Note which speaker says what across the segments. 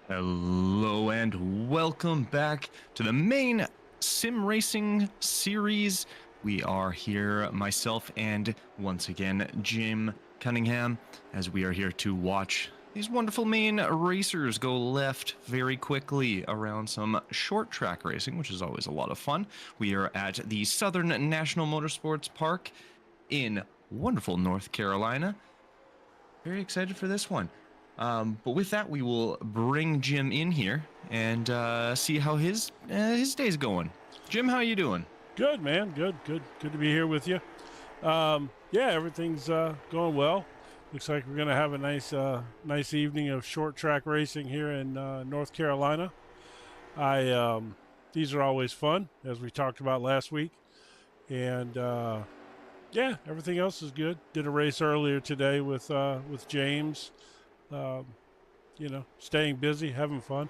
Speaker 1: Hello and welcome back to the Maine sim racing series. We are here, myself and once again Jim Cunningham, as we are here to watch these wonderful Maine racers go left very quickly around some short track racing, which is always a lot of fun. We are at the Southern National Motorsports Park in wonderful North Carolina. Very excited for this one. But with that, we will bring Jim in here and see how his day's going. Jim, how you doing?
Speaker 2: Good, man. Good to be here with you. Yeah, everything's going well. Looks like we're going to have a nice evening of short track racing here in North Carolina. These are always fun, as we talked about last week, and yeah, everything else is good. Did a race earlier today with James. Staying busy, having fun.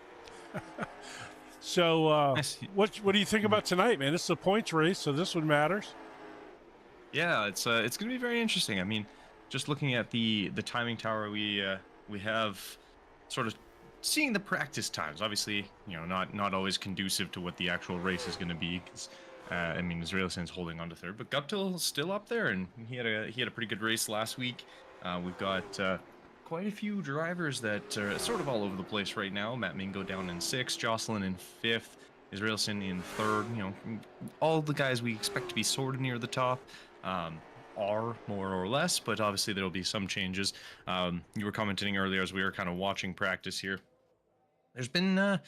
Speaker 2: So, what do you think about tonight, man? This is a points race, so this one matters.
Speaker 1: Yeah, it's going to be very interesting. I mean, just looking at the timing tower, we have sort of seeing the practice times. Obviously, not always conducive to what the actual race is going to be. Because I mean, Israelison's holding on to third, but Guptill's still up there, and he had a pretty good race last week. We've got quite a few drivers that are sort of all over the place right now. Matt Mingo down in 6th, Jocelyn in 5th, Israelson in 3rd. All the guys we expect to be sort of near the top are more or less, but obviously there'll be some changes. You were commenting earlier as we were kind of watching practice here. There's been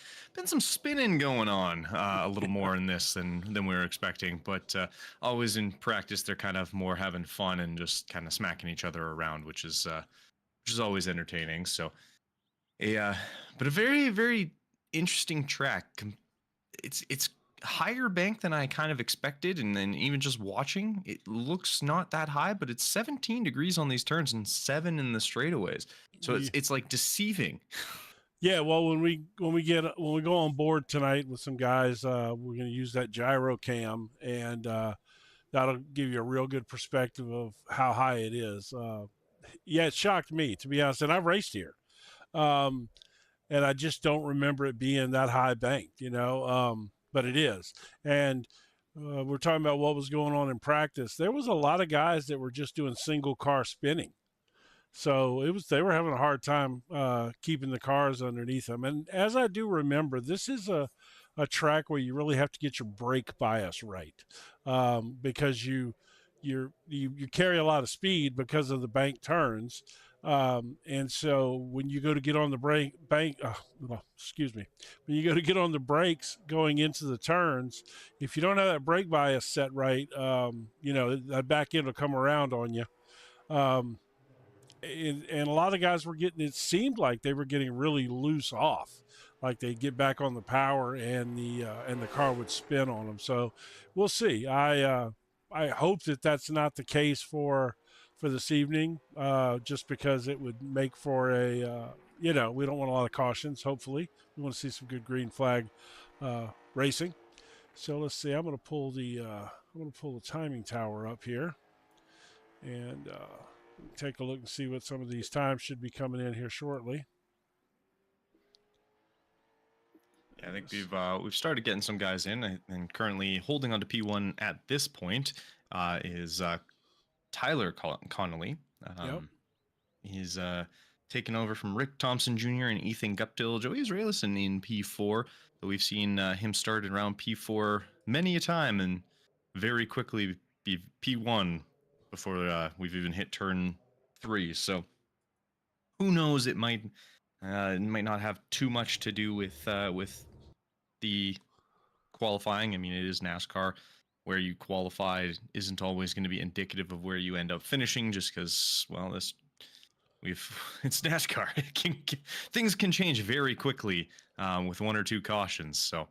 Speaker 1: some spinning going on a little more in this than we were expecting, but always in practice they're kind of more having fun and just kind of smacking each other around, which is always entertaining. So, but a very, very interesting track. It's higher bank than I kind of expected, and then even just watching, it looks not that high, but it's 17 degrees on these turns and 7 in the straightaways. So it's like deceiving.
Speaker 2: Yeah, well, when we go on board tonight with some guys, we're going to use that gyro cam, and that'll give you a real good perspective of how high it is. Yeah, it shocked me, to be honest, and I've raced here, and I just don't remember it being that high banked, but it is. And we're talking about what was going on in practice. There was a lot of guys that were just doing single car spinning. So they were having a hard time keeping the cars underneath them. And as I do remember, this is a track where you really have to get your brake bias right, because you carry a lot of speed because of the bank turns. And so when you go to get on the when you go to get on the brakes going into the turns, if you don't have that brake bias set right, that back end will come around on you. And a lot of guys were it seemed like they were getting really loose off, like they'd get back on the power and the car would spin on them. So we'll see. I hope that that's not the case for this evening, just because it would make for a we don't want a lot of cautions. Hopefully we want to see some good green flag racing. So let's see. I'm going to pull the timing tower up here and take a look and see what some of these times should be coming in here shortly.
Speaker 1: Yeah, I think we've started getting some guys in, and currently holding on to P1 at this point is Tyler Connolly.
Speaker 2: Yep.
Speaker 1: He's taken over from Rick Thompson Jr. and Ethan Guptill. Joey Israelison in P4. So we've seen him start around P4 many a time and very quickly be P1 before we've even hit turn 3. So who knows? It might not have too much to do with the qualifying. I mean, it is NASCAR. Where you qualified isn't always going to be indicative of where you end up finishing, just because, well, it's NASCAR. Things can change very quickly with 1 or 2 cautions. So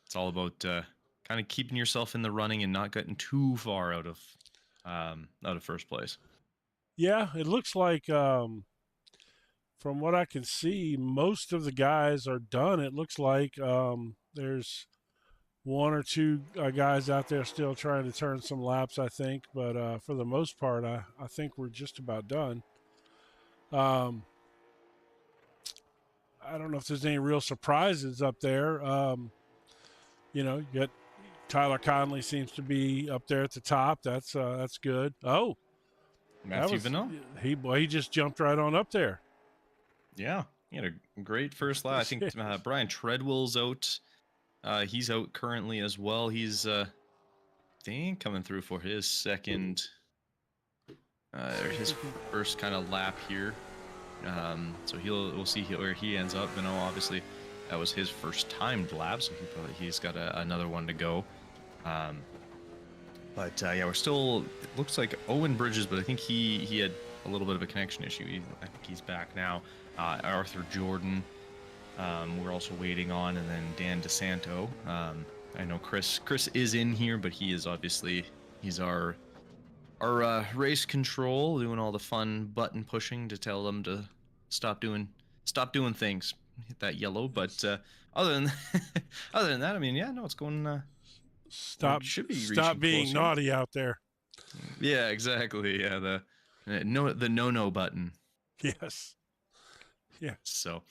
Speaker 1: it's all about kind of keeping yourself in the running and not getting too far out of first place.
Speaker 2: Yeah, it looks like from what I can see, most of the guys are done. It looks like there's 1 or 2 guys out there still trying to turn some laps, I think. But for the most part, I think we're just about done. I don't know if there's any real surprises up there. You got Tyler Conley seems to be up there at the top. That's good. Oh, that
Speaker 1: Matthew
Speaker 2: was
Speaker 1: Vanel.
Speaker 2: he just jumped right on up there.
Speaker 1: Yeah, he had a great first lap. I think Brian Treadwell's out. He's out currently as well. He's coming through for his second, or his first kind of lap here. So we'll see where he ends up. Vanel, obviously, that was his first timed lap, so he's got another one to go. But yeah, we're still. It looks like Owen Bridges, but I think he had a little bit of a connection issue. I think he's back now. Arthur Jordan, we're also waiting on, and then Dan DeSanto. I know Chris is in here, but he's our race control, doing all the fun button pushing to tell them to stop doing things, hit that yellow. But other than that, I mean, yeah, no, it's going.
Speaker 2: Stop being
Speaker 1: closer.
Speaker 2: naughty out there.
Speaker 1: Yeah, exactly. Yeah, the no button.
Speaker 2: Yes. Yeah.
Speaker 1: So,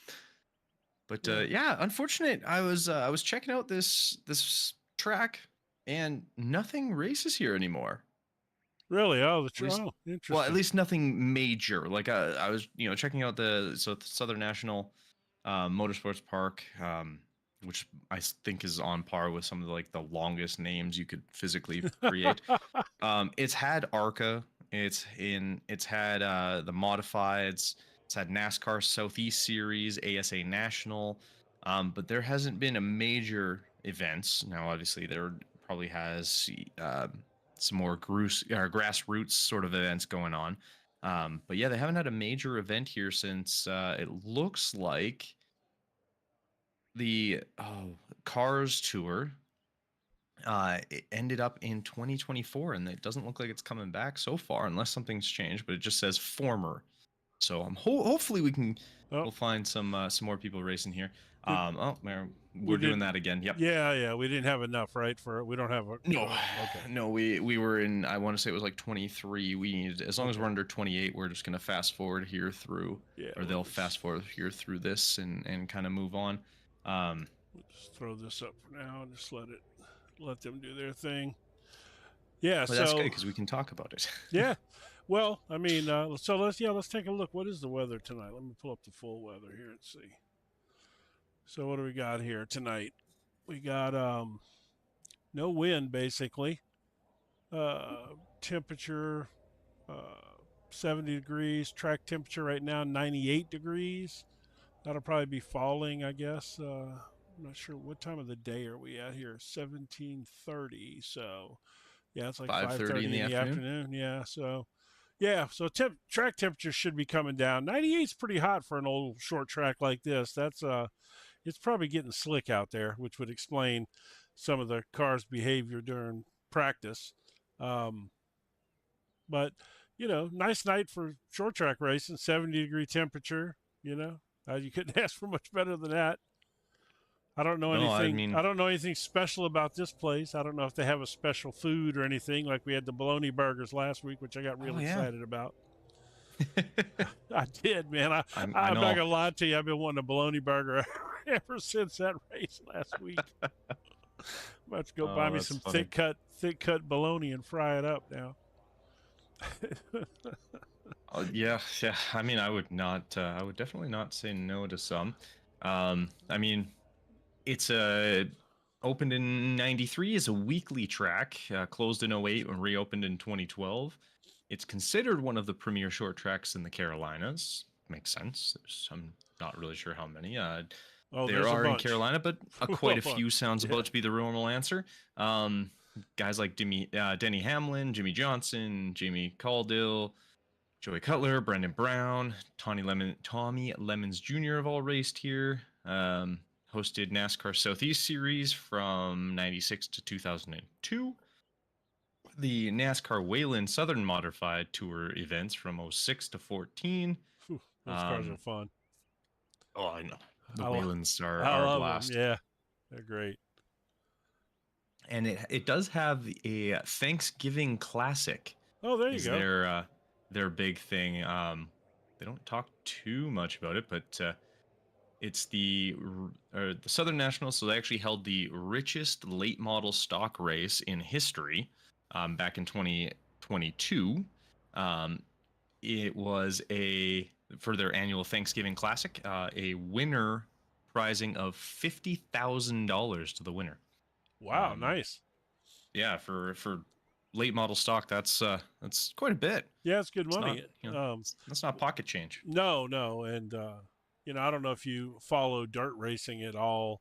Speaker 1: but yeah, unfortunate. I was checking out this track, and nothing races here anymore.
Speaker 2: Really? Oh, interesting.
Speaker 1: Well, at least nothing major. Like I was, checking out the Southern National Motorsports Park, which I think is on par with some of the longest names you could physically create. It's had ARCA. It's had the Modifieds. It's had NASCAR Southeast Series, ASA National, but there hasn't been a major events. Now, obviously, there probably has some more grassroots sort of events going on. But yeah, they haven't had a major event here since it looks like the Cars Tour it ended up in 2024, and it doesn't look like it's coming back so far unless something's changed, but it just says former. So hopefully we'll find some more people racing here. We're doing that again. Yep.
Speaker 2: Yeah. We didn't have enough, right? We don't have a
Speaker 1: no.
Speaker 2: Okay.
Speaker 1: No, we were in. I want to say it was like 23. We needed, as long as we're under 28, we're just gonna fast forward here through, or they'll fast forward here through this and kind of move on.
Speaker 2: We'll just throw this up for now and just let them do their thing. Yeah,
Speaker 1: well, so that's good because we can talk about it.
Speaker 2: Yeah. Well, I mean, so let's take a look. What is the weather tonight? Let me pull up the full weather here and see. So what do we got here tonight? We got no wind basically. Temperature 70 degrees. Track temperature right now 98 degrees. That'll probably be falling, I guess. I'm not sure what time of the day are we at here. 17:30. So yeah, it's like 5:30 in the afternoon. Yeah, so track temperature should be coming down. 98 is pretty hot for an old short track like this. That's it's probably getting slick out there, which would explain some of the car's behavior during practice. But nice night for short track racing. 70-degree temperature. You couldn't ask for much better than that. I don't know anything. I don't know anything special about this place. I don't know if they have a special food or anything. Like we had the bologna burgers last week, which I got really excited about. I did, man. I'm not gonna lie to you. I've been wanting a bologna burger ever since that race last week. I'm about to go buy me some thick cut bologna and fry it up now.
Speaker 1: Yeah. I mean, I would definitely not say no to some. I mean, it's opened in '93 as a weekly track, closed in '08 and reopened in 2012. It's considered one of the premier short tracks in the Carolinas. Makes sense. I'm not really sure how many. There are in Carolina, but quite a few sounds about to be the normal answer. Guys like Denny Hamlin, Jimmy Johnson, Jamie Caldill, Joey Cutler, Brendan Brown, Tommy Lemons Jr. have all raced here. Hosted NASCAR Southeast Series from '96 to 2002. The NASCAR Wayland Southern Modified Tour events from '06 to 14.
Speaker 2: Those cars are fun.
Speaker 1: Oh, I know. The Waylands are
Speaker 2: a
Speaker 1: blast.
Speaker 2: Them. Yeah, they're great.
Speaker 1: And it does have a Thanksgiving Classic.
Speaker 2: Oh, there you go.
Speaker 1: Their big thing. They don't talk too much about it, but It's the Southern Nationals. So they actually held the richest late model stock race in history back in 2022. It was for their annual Thanksgiving Classic, a winner prizing of $50,000 to the winner.
Speaker 2: Wow, nice.
Speaker 1: Yeah, for late model stock, that's quite a bit.
Speaker 2: Yeah, it's good money.
Speaker 1: That's not pocket change.
Speaker 2: No, and I don't know if you follow dirt racing at all.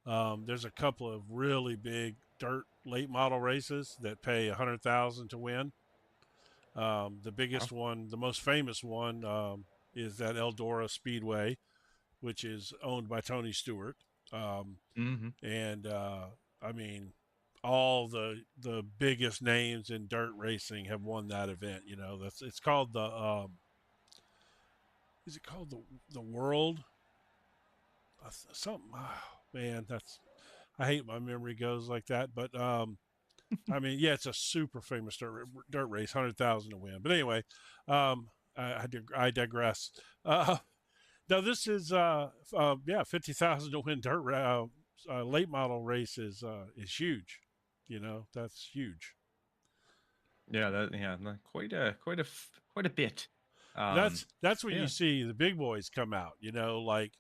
Speaker 2: There's a couple of really big dirt late model races that pay $100,000 to win. The biggest one, the most famous one, is that Eldora Speedway, which is owned by Tony Stewart. And I mean, all the biggest names in dirt racing have won that event. It's called the is it called the World? Something. Oh, man, I hate my memory goes like that. But I mean, yeah, it's a super famous dirt race, 100,000 to win. But anyway, I digress. Now this is 50,000 to win dirt late model race is huge. That's huge.
Speaker 1: Yeah, quite a bit.
Speaker 2: That's when you see the big boys come out. Like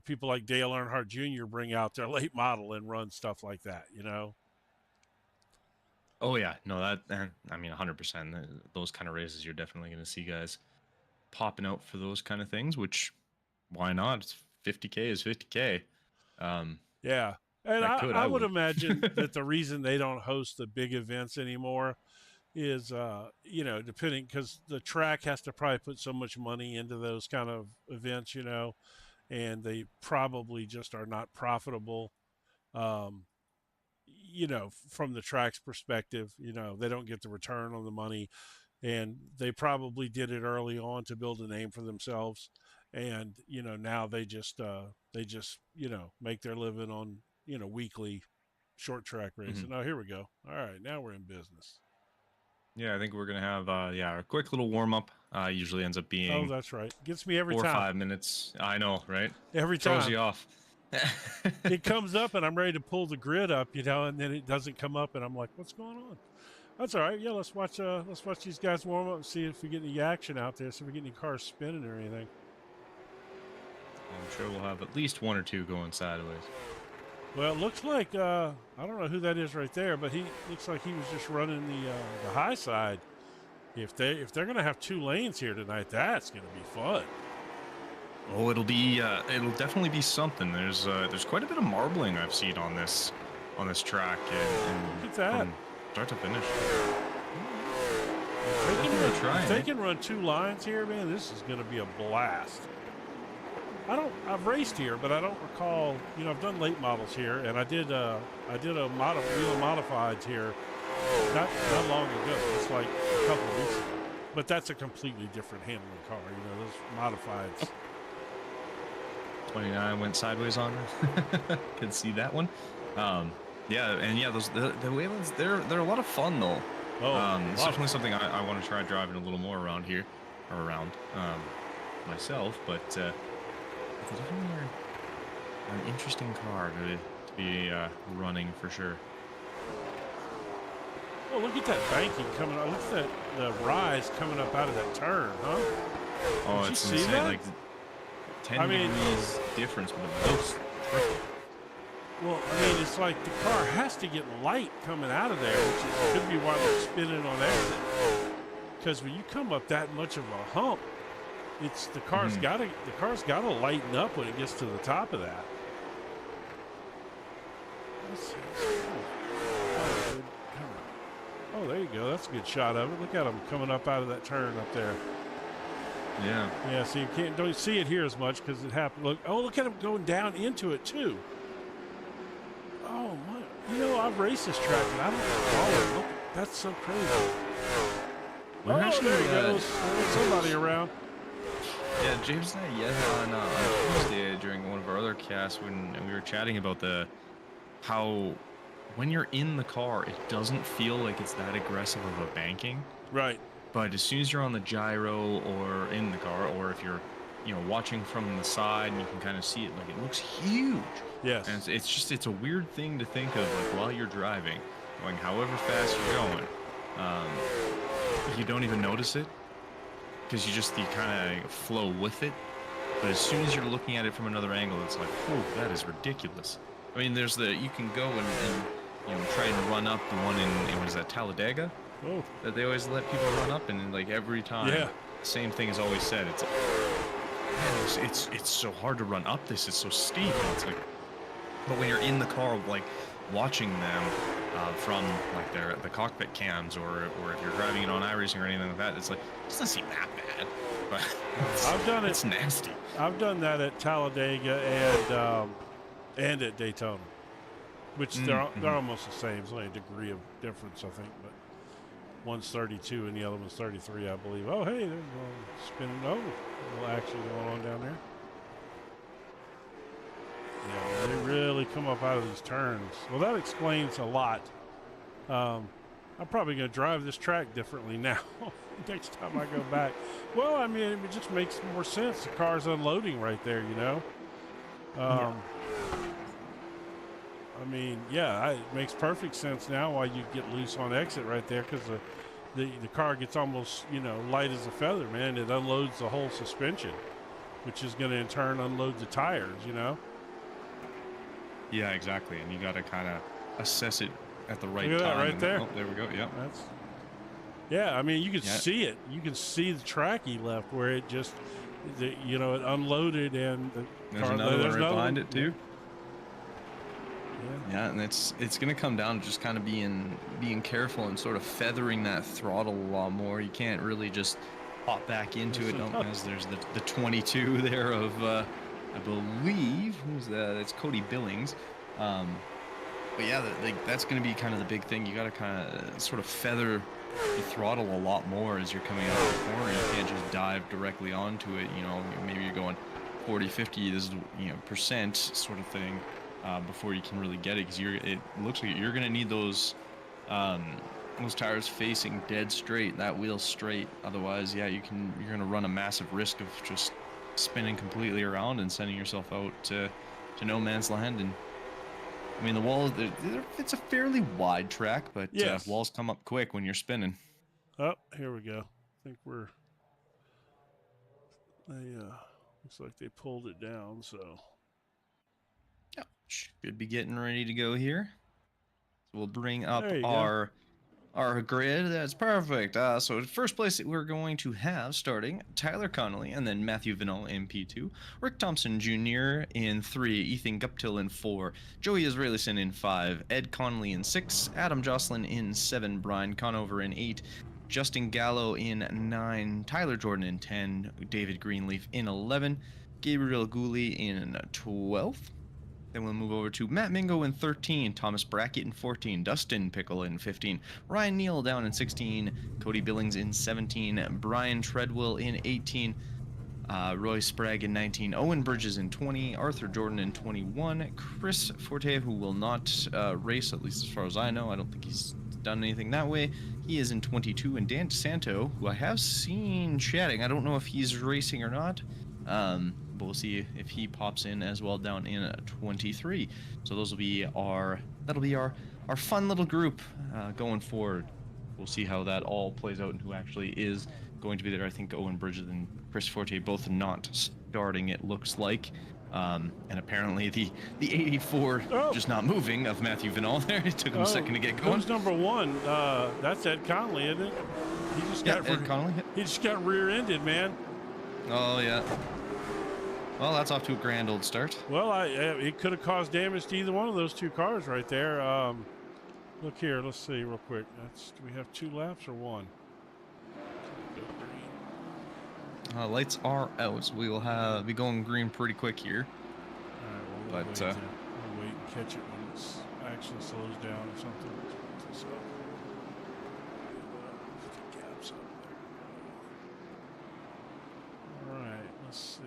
Speaker 2: people like Dale Earnhardt Jr. bring out their late model and run stuff like that.
Speaker 1: Oh yeah, no, I mean 100%. Those kind of races, you're definitely going to see guys popping out for those kind of things. Which, why not? It's 50K is 50K.
Speaker 2: Yeah, and I would imagine that the reason they don't host the big events anymore is, depending, because the track has to probably put so much money into those kind of events, and they probably just are not profitable. From the track's perspective, they don't get the return on the money, and they probably did it early on to build a name for themselves. And, now they just make their living on, weekly short track racing. Oh, here we go. All right. Now we're in business.
Speaker 1: Yeah, I think we're going to have, a quick little warm up. Usually ends up being.
Speaker 2: Oh, that's right. Gets me every
Speaker 1: 4
Speaker 2: time.
Speaker 1: 4 or 5 minutes. I know, right?
Speaker 2: Every time.
Speaker 1: Throws you off.
Speaker 2: It comes up and I'm ready to pull the grid up, and then it doesn't come up and I'm like, what's going on? That's all right. Yeah, let's watch these guys warm up and see if we get any action out there, see if we get any cars spinning or anything.
Speaker 1: I'm sure we'll have at least one or two going sideways.
Speaker 2: Well, it looks like I don't know who that is right there, but he looks like he was just running the high side. If they're going to have 2 lanes here tonight, that's going to be fun.
Speaker 1: Oh, it'll definitely be something. There's quite a bit of marbling I've seen on this track. And
Speaker 2: look at that.
Speaker 1: From start to finish.
Speaker 2: If they can run 2 lines here, man, this is going to be a blast. I've raced here, but I don't recall. I've done late models here, and I did a wheel of modifieds here not long ago. It's like a couple of weeks ago. But that's a completely different handling car. Those modifieds.
Speaker 1: 29 went sideways on her. Could see that one. Those the Waylands, they're a lot of fun though. It's definitely something I want to try driving a little more around here, or around myself. But it's definitely an interesting car to be running for sure.
Speaker 2: Oh, look at that banking coming up. Look at the rise coming up out of that turn, huh?
Speaker 1: Oh, it's insane.
Speaker 2: That?
Speaker 1: Like 10 degrees difference with the most.
Speaker 2: Well, it's like the car has to get light coming out of there, which could be why they're spinning on exit. Because when you come up that much of a hump, the car's got to lighten up when it gets to the top of that. Oh, there you go. That's a good shot of it. Look at him coming up out of that turn up there.
Speaker 1: Yeah.
Speaker 2: Yeah. So you don't see it here as much because it happened. Look at him going down into it too. Oh my! I've raced this track and I don't follow it. Look, that's so crazy. There he goes. There's somebody around.
Speaker 1: Yeah, James and I on Tuesday during one of our other casts when we were chatting about how when you're in the car, it doesn't feel like it's that aggressive of a banking.
Speaker 2: Right.
Speaker 1: But as soon as you're on the gyro or in the car, or if you're, watching from the side, and you can kind of see it. Like, it looks huge.
Speaker 2: Yes.
Speaker 1: And it's a weird thing to think of, like, while you're driving, going however fast you're going, you don't even notice it because you kind of flow with it. But as soon as you're looking at it from another angle, it's like, oh, that is ridiculous. I mean, you can go and try and run up the one in what is that, Talladega?
Speaker 2: Oh.
Speaker 1: That they always let people run up, and like every time,
Speaker 2: yeah,
Speaker 1: same thing is always said. It's so hard to run up this. It's so steep. And it's like, but when you're in the car, like watching them from like the cockpit cams, or if you're driving it on iRacing or anything like that, it's like, it doesn't seem that bad. But
Speaker 2: I've done it.
Speaker 1: It's nasty.
Speaker 2: I've done that at Talladega and at Daytona, which they're almost the same. It's only a degree of difference, I think, but one's 32 and the other one's 33, I believe. Oh, hey, there's a spinning. Oh, a little action going on down there. Yeah, they really come up out of these turns. Well, that explains a lot. I'm probably going to drive this track differently now next time I go back. Well, I mean, it just makes more sense. The car's unloading right there,
Speaker 1: Yeah.
Speaker 2: I mean, yeah, it makes perfect sense now why you get loose on exit right there, because the car gets almost, light as a feather, man. It unloads the whole suspension, which is going to in turn unload the tires,
Speaker 1: Yeah, exactly. And you got to kind of assess it at the right
Speaker 2: Look at
Speaker 1: time.
Speaker 2: that right there.
Speaker 1: Oh, there we go. Yep.
Speaker 2: Yeah, I mean, you can see it. You can see the track he left where it just, it unloaded, and
Speaker 1: There's another one right behind it too. Yeah, and it's going to come down to just kind of being careful and sort of feathering that throttle a lot more. You can't really just pop back into it, because there's the 22 there of I believe, who's that? It's Cody Billings. But yeah, that's going to be kind of the big thing. You got to kind of sort of feather the throttle a lot more as you're coming out of the corner. You can't just dive directly onto it. Maybe you're going 40, 50, this is, percent sort of thing, before you can really get it, because it looks like you're going to need those tires facing dead straight, that wheel straight. Otherwise, yeah, you're going to run a massive risk of just spinning completely around and sending yourself out to no man's land. And I mean, the wall, it's a fairly wide track, but
Speaker 2: yes,
Speaker 1: walls come up quick when you're spinning.
Speaker 2: Oh, here we go. I think looks like they pulled it down, so.
Speaker 1: Yeah, should be getting ready to go here. So we'll bring up our grid. That's perfect. So first place that we're going to have starting Tyler Connolly, and then Matthew Vinall in P2, Rick Thompson Jr. in 3, Ethan Guptill in 4, Joey Israelison in 5, Ed Connolly in 6, Adam Jocelyn in 7, Brian Conover in 8, Justin Gallo in 9, Tyler Jordan in 10, David Greenleaf in 11, Gabriel Gooley in 12. Then we'll move over to Matt Mingo in 13, Thomas Brackett in 14, Dustin Pickle in 15, Ryan Neal down in 16, Cody Billings in 17, Brian Treadwell in 18, Roy Sprague in 19, Owen Bridges in 20, Arthur Jordan in 21, Chris Forte, who will not race, at least as far as I know. I don't think he's done anything that way. He is in 22, and Dan DeSanto, who I have seen chatting. I don't know if he's racing or not. But we'll see if he pops in as well down in 23. So that'll be our fun little group going forward. We'll see how that all plays out and who actually is going to be there. I think Owen Bridges and Chris Forte both not starting, it looks like. And apparently the 84 just not moving of Matthew Vinall there. It took him a second to get going.
Speaker 2: Who's number 1? That's Ed Connolly, isn't it?
Speaker 1: Ed Connolly.
Speaker 2: He just got rear-ended, man.
Speaker 1: Oh yeah. Well, that's off to a grand old start.
Speaker 2: Well, it could have caused damage to either one of those two cars right there. Look here. Let's see real quick. Do we have 2 laps or 1?
Speaker 1: Lights are out. We will be going green pretty quick here.
Speaker 2: All right, we'll wait and catch it when it actually slows down or something. So, gaps up there. All right, let's see.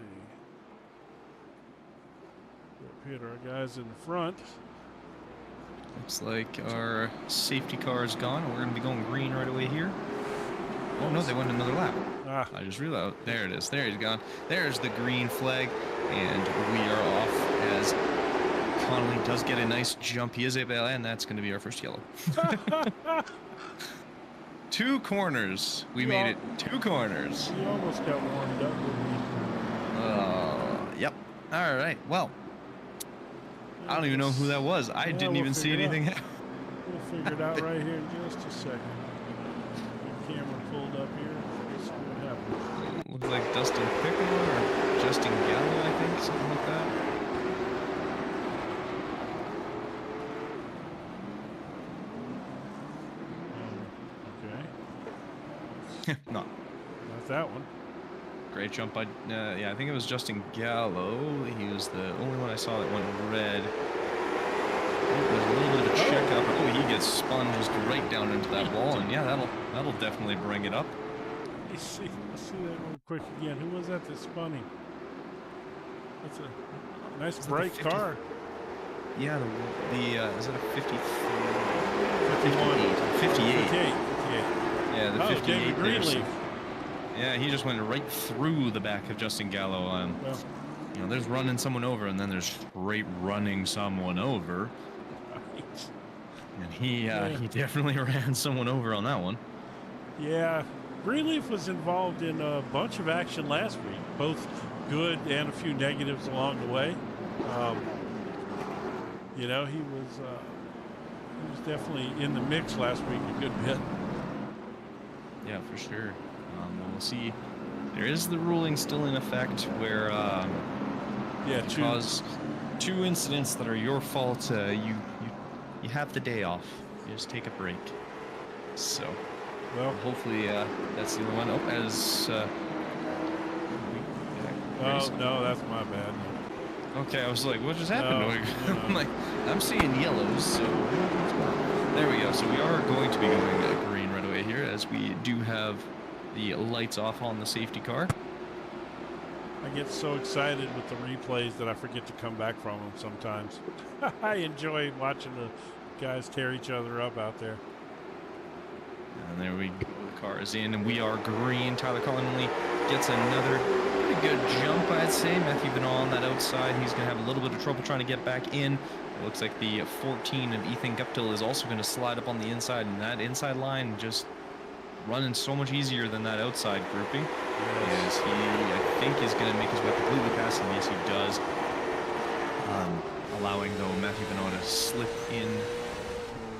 Speaker 2: Up here, our guys in the front.
Speaker 1: Looks like our safety car is gone. We're going to be going green right away here. Oh no, they went another lap.
Speaker 2: Ah.
Speaker 1: I just realized. There it is. There he's gone. There's the green flag, and we are off as Connolly does get a nice jump. He is able, and that's going to be our first yellow. 2 corners. We made it 2 corners.
Speaker 2: You almost got warmed up with me.
Speaker 1: Yep. All right. Well, I don't even know who that was. I didn't even see anything.
Speaker 2: We'll figure it out right here in just a second. The camera pulled up here. Let's see what happens.
Speaker 1: Looks like Dustin Pickle or Justin Gallo, I think, something like that.
Speaker 2: Okay.
Speaker 1: Not
Speaker 2: that one.
Speaker 1: Great jump by, yeah, I think it was Justin Gallo. He was the only one I saw that went red. There's a little bit of a check up. Oh, he gets spun just right down into that wall, and yeah, that'll definitely bring it up.
Speaker 2: Let's see that real quick again. Who was that spun him? That's a nice bright car.
Speaker 1: Yeah, is it a 53?
Speaker 2: 51.
Speaker 1: 58. Yeah, the 58.
Speaker 2: David Greenleaf.
Speaker 1: Yeah, he just went right through the back of Justin Gallo.
Speaker 2: Well,
Speaker 1: you know, there's running someone over, and then there's straight running someone over.
Speaker 2: Right.
Speaker 1: And he definitely ran someone over on that one.
Speaker 2: Yeah, Greenleaf was involved in a bunch of action last week, both good and a few negatives along the way. You know, he was definitely in the mix last week a good bit.
Speaker 1: Yeah, for sure. We'll see. There is the ruling still in effect where because 2 incidents that are your fault, you have the day off. You just take a break. So,
Speaker 2: well,
Speaker 1: hopefully that's the only one. Oh, as
Speaker 2: oh no, that's my bad.
Speaker 1: Okay, I was like, what just happened?
Speaker 2: No.
Speaker 1: I'm like, I'm seeing yellows, so there we go. So we are going to be going green right away here, as we do have the lights off on the safety car.
Speaker 2: I get so excited with the replays that I forget to come back from them sometimes. I enjoy watching the guys tear each other up out there.
Speaker 1: And there we go. The car is in, and we are green. Tyler Connolly gets another pretty good jump, I'd say. Matthew Benoit on that outside. He's going to have a little bit of trouble trying to get back in. It looks like the 14 of Ethan Guptill is also going to slide up on the inside, and that inside line just running so much easier than that outside grouping. Yes. As he, I think, is going to make his way completely past him. Yes, he does. Allowing, though, Matthew Benoit to slip in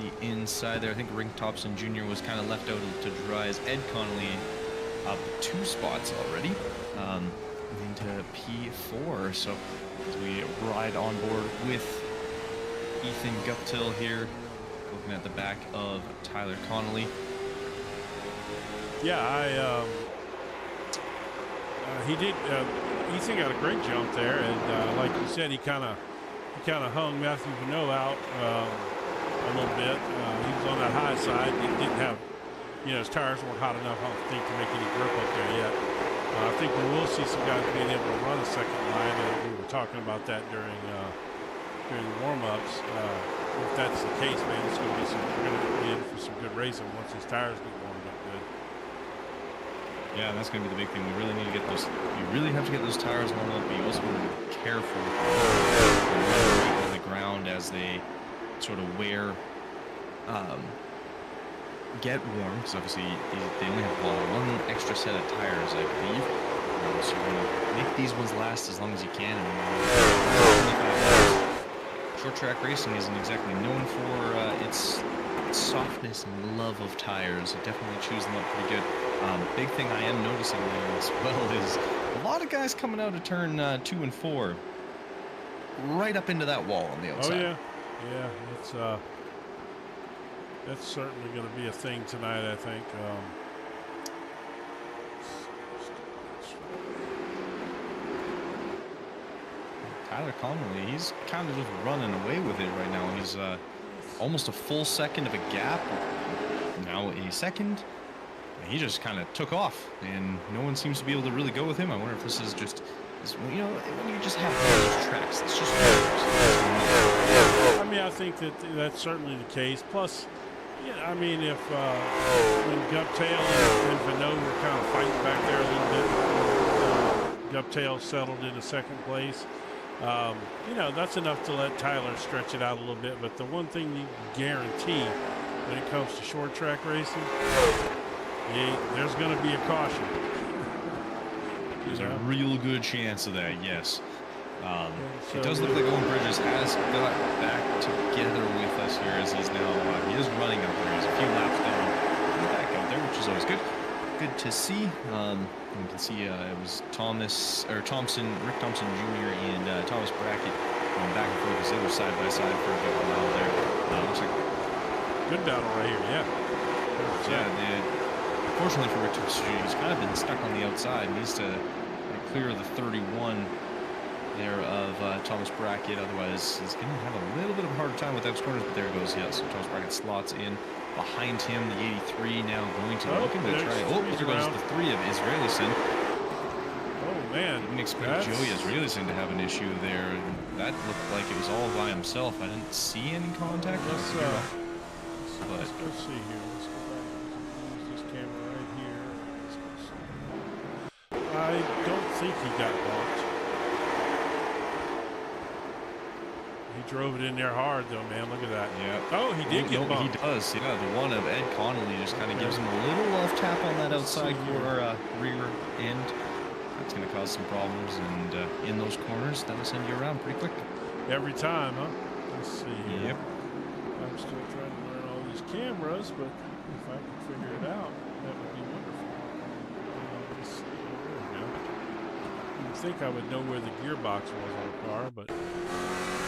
Speaker 1: the inside there. I think Ring Thompson Jr. was kind of left out to dry as Ed Connolly up 2 spots already into P4. So as we ride on board with Ethan Guptill here, looking at the back of Tyler Connolly.
Speaker 2: Yeah, he did. Ethan got a great jump there, and like you said, he kind of hung Matthew Benoit out a little bit. He was on that high side. He didn't have, you know, his tires weren't hot enough, I don't think, to make any grip up there yet. I think we will see some guys being able to run a second line, and we were talking about that during the warm-ups. If that's the case, man, it's going to be we're going to be in for some good racing once his tires get warmed up good.
Speaker 1: Yeah, that's going to be the big thing. We really need to get those. You really have to get those tires warmed up, but you also want to be careful on the ground as they sort of get warm, because obviously they only have one extra set of tires, I believe. So you want to make these ones last as long as you can. And short track racing isn't exactly known for its softness and love of tires. It definitely chews them up pretty good. Big thing I am noticing there as well is a lot of guys coming out of turn 2 and 4 right up into that wall on the outside.
Speaker 2: Oh yeah, that's certainly going to be a thing tonight, I think.
Speaker 1: Tyler Connolly, he's kind of just running away with it right now. He's almost a full second of a gap, now a second. He just kind of took off, and no one seems to be able to really go with him. I wonder if this is just, you know, when you just have those tracks, it's just.
Speaker 2: I mean, I think that's certainly the case. Plus, Yeah, I mean, if when Guptail and Vanneau were kind of fighting back there a little bit, Guptail settled into second place. You know, that's enough to let Tyler stretch it out a little bit. But the one thing you can guarantee when it comes to short track racing, there's going to be a caution.
Speaker 1: There's a real good chance of that, yes. It does look like Owen Bridges has got back together with us here as he's now, he is running up there. He's a few laps down. He's back out there, which is always good. Good to see. You can see it was Rick Thompson Jr. and Thomas Brackett going back and forth as they were side by side for a good while there. Looks like
Speaker 2: good battle right here, yeah.
Speaker 1: Unfortunately for Rick Thompson Jr., he's kind of been stuck on the outside. He needs to clear the 31 there of Thomas Brackett. Otherwise, he's going to have a little bit of a harder time with those corners. But there goes, yes. So Thomas Brackett slots in behind him. The 83 now going to looking to try. Oh, there goes the 3 of Israelison.
Speaker 2: Oh man!
Speaker 1: Didn't expect Joey Israelison to have an issue there. That looked like it was all by himself. I didn't see any contact.
Speaker 2: Let's go see here. Let's go back. Use this camera right here. Let's go see. I don't think he got bumped. He drove it in there hard, though, man. Look at that.
Speaker 1: Yeah.
Speaker 2: Oh, he did get bumped.
Speaker 1: He does. Yeah, the one of Ed Connolly just kind of gives him a little left tap on that outside corner, rear end. That's going to cause some problems, and in those corners, that'll send you around pretty quick.
Speaker 2: Every time, huh? Let's see here.
Speaker 1: Yep.
Speaker 2: I'm still trying to learn all these cameras, but if I can figure it out, that would be wonderful. Let's see. There we go. You'd think I would know where the gearbox was on the car, but...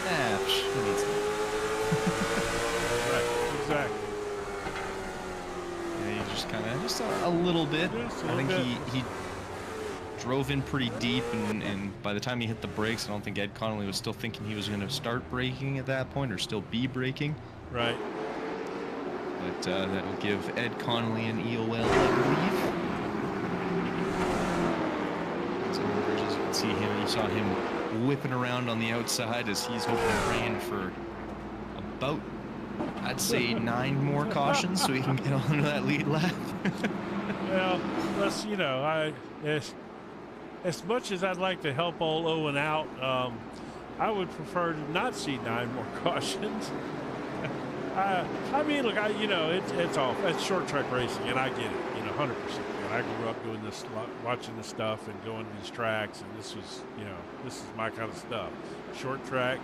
Speaker 1: who needs that?
Speaker 2: Right, exactly.
Speaker 1: Yeah, you just kind of, just a little bit. I think he drove in pretty deep, and by the time he hit the brakes, I don't think Ed Connolly was still thinking he was going to start braking at that point, or still be braking.
Speaker 2: Right.
Speaker 1: But that'll give Ed Connolly an EOL, I believe. So as you can see him, you saw him whipping around on the outside as he's hoping and praying for about, I'd say, 9 more cautions so he can get onto that lead lap.
Speaker 2: Well, let's, you know, as much as I'd like to help old Owen out, I would prefer to not see 9 more cautions. I mean, look, it's short track racing, and I get it, 100%. I grew up doing this, watching this stuff and going to these tracks, and this was, this is my kind of stuff. Short track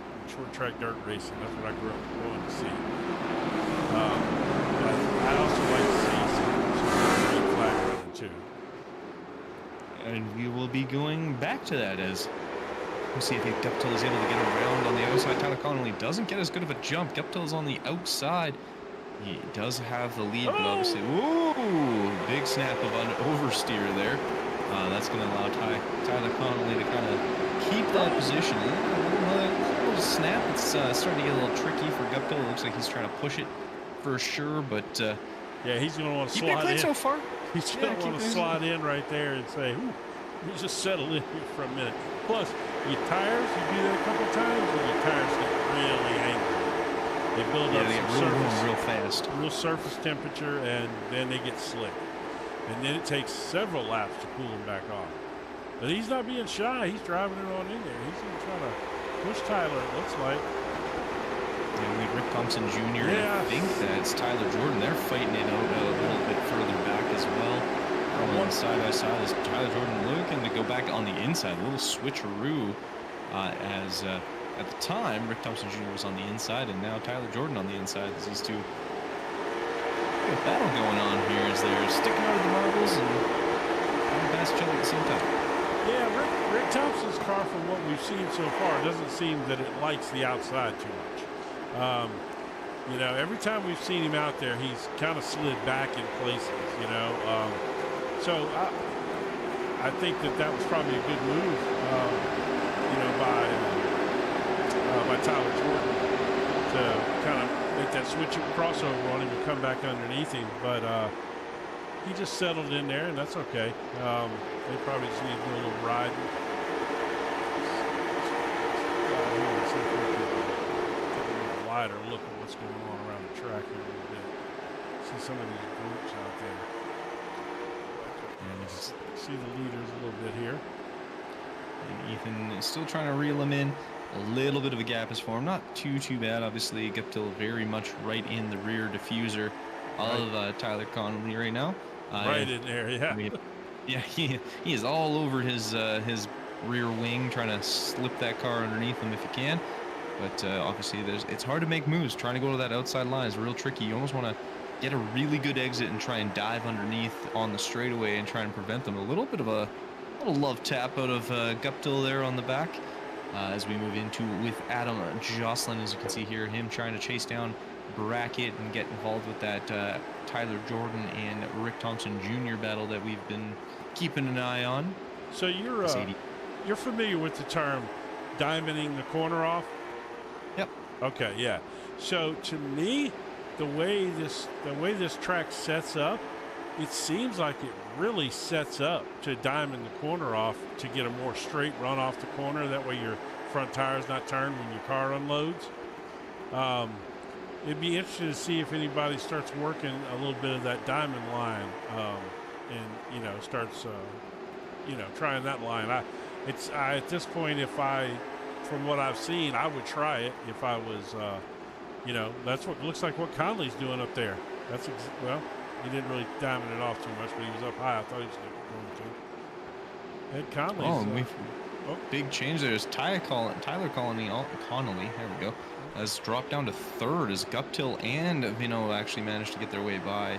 Speaker 2: dirt racing, that's what I grew up going to see. But I also like to see some green flag running too.
Speaker 1: And we will be going back to that as we'll see if Guptill is able to get around on the outside. Tyler Connolly doesn't get as good of a jump. Guptill is on the outside. He does have the lead, but obviously, ooh, big snap of an oversteer there. That's going to allow Tyler Connolly to kind of keep that position. A little snap. It's starting to get a little tricky for Guptill. It looks like he's trying to push it for sure, but
Speaker 2: yeah, he's going to want to slide in.
Speaker 1: You've been so far.
Speaker 2: He's going to want to slide in right there and say, ooh, you just settle in here for a minute. Plus, your tires, you do that a couple of times, and your tires get really angry. They build up some surface,
Speaker 1: real fast.
Speaker 2: Real surface temperature, and then they get slick. And then it takes several laps to cool them back off. But he's not being shy. He's driving it on in there. He's going to try to push Tyler, it looks like.
Speaker 1: Yeah, we have Rick Thompson Jr. Yeah. I think that's Tyler Jordan. They're fighting it out a little bit further back as well. One side by side is Tyler Jordan looking to go back on the inside. A little switcheroo as at the time Rick Thompson Jr. was on the inside, and now Tyler Jordan on the inside as these two. A battle going on here as they're sticking out of the marbles and going past each other at the same time.
Speaker 2: Yeah, Rick Thompson's car, from what we've seen so far, doesn't seem that it likes the outside too much. Every time we've seen him out there, he's kind of slid back in places, So I think that was probably a good move, by Tyler Jordan to kind of make that switch crossover on him and come back underneath him. But he just settled in there, and that's okay. They probably just need to do a little riding. Get a little wider look at what's going on around the track here a little bit. See some of these groups out there.
Speaker 1: And
Speaker 2: See the leaders a little bit here.
Speaker 1: And Ethan is still trying to reel him in. A little bit of a gap is formed. Not too bad, obviously. Guptill very much right in the rear diffuser of Tyler Connolly right now.
Speaker 2: Right in there, yeah.
Speaker 1: Yeah, he is all over his rear wing, trying to slip that car underneath him if he can. But obviously, it's hard to make moves. Trying to go to that outside line is real tricky. You almost want to get a really good exit and try and dive underneath on the straightaway and try and prevent them. A little bit of a little love tap out of Guptill there on the back as we move into with Adam Jocelyn, as you can see here, him trying to chase down Brackett and get involved with that Tyler Jordan and Rick Thompson Jr. battle that we've been keeping an eye on.
Speaker 2: So you're familiar with the term diamonding the corner off?
Speaker 1: Yep.
Speaker 2: Okay, yeah. So to me, the way this track sets up, it seems like it really sets up to diamond the corner off to get a more straight run off the corner. That way your front tire's not turned when your car unloads. It'd be interesting to see if anybody starts working a little bit of that diamond line and, starts, trying that line. At this point, from what I've seen, I would try it if I was, that's what looks like what Conley's doing up there. He didn't really diamond it off too much, but he was up high. I thought he was going to. Ed Conley's.
Speaker 1: Big change there is Tyler Connolly. There we go. Has dropped down to third as Guptill and Vino actually managed to get their way by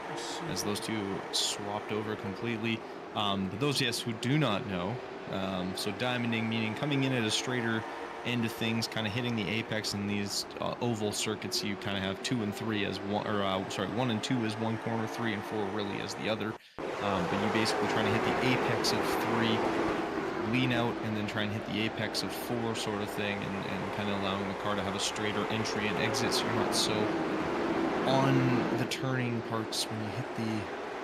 Speaker 1: as those two swapped over completely. But those, who do not know, so diamonding meaning coming in at a straighter end of things, kind of hitting the apex in these oval circuits. You kind of have 2 and 3 as one, or 1 and 2 as one corner, 3 and 4 really as the other. But you basically trying to hit the apex of 3, lean out, and then try and hit the apex of 4 sort of thing, and kind of allowing the car to have a straighter entry and exit, so you're not so on the turning parts when you hit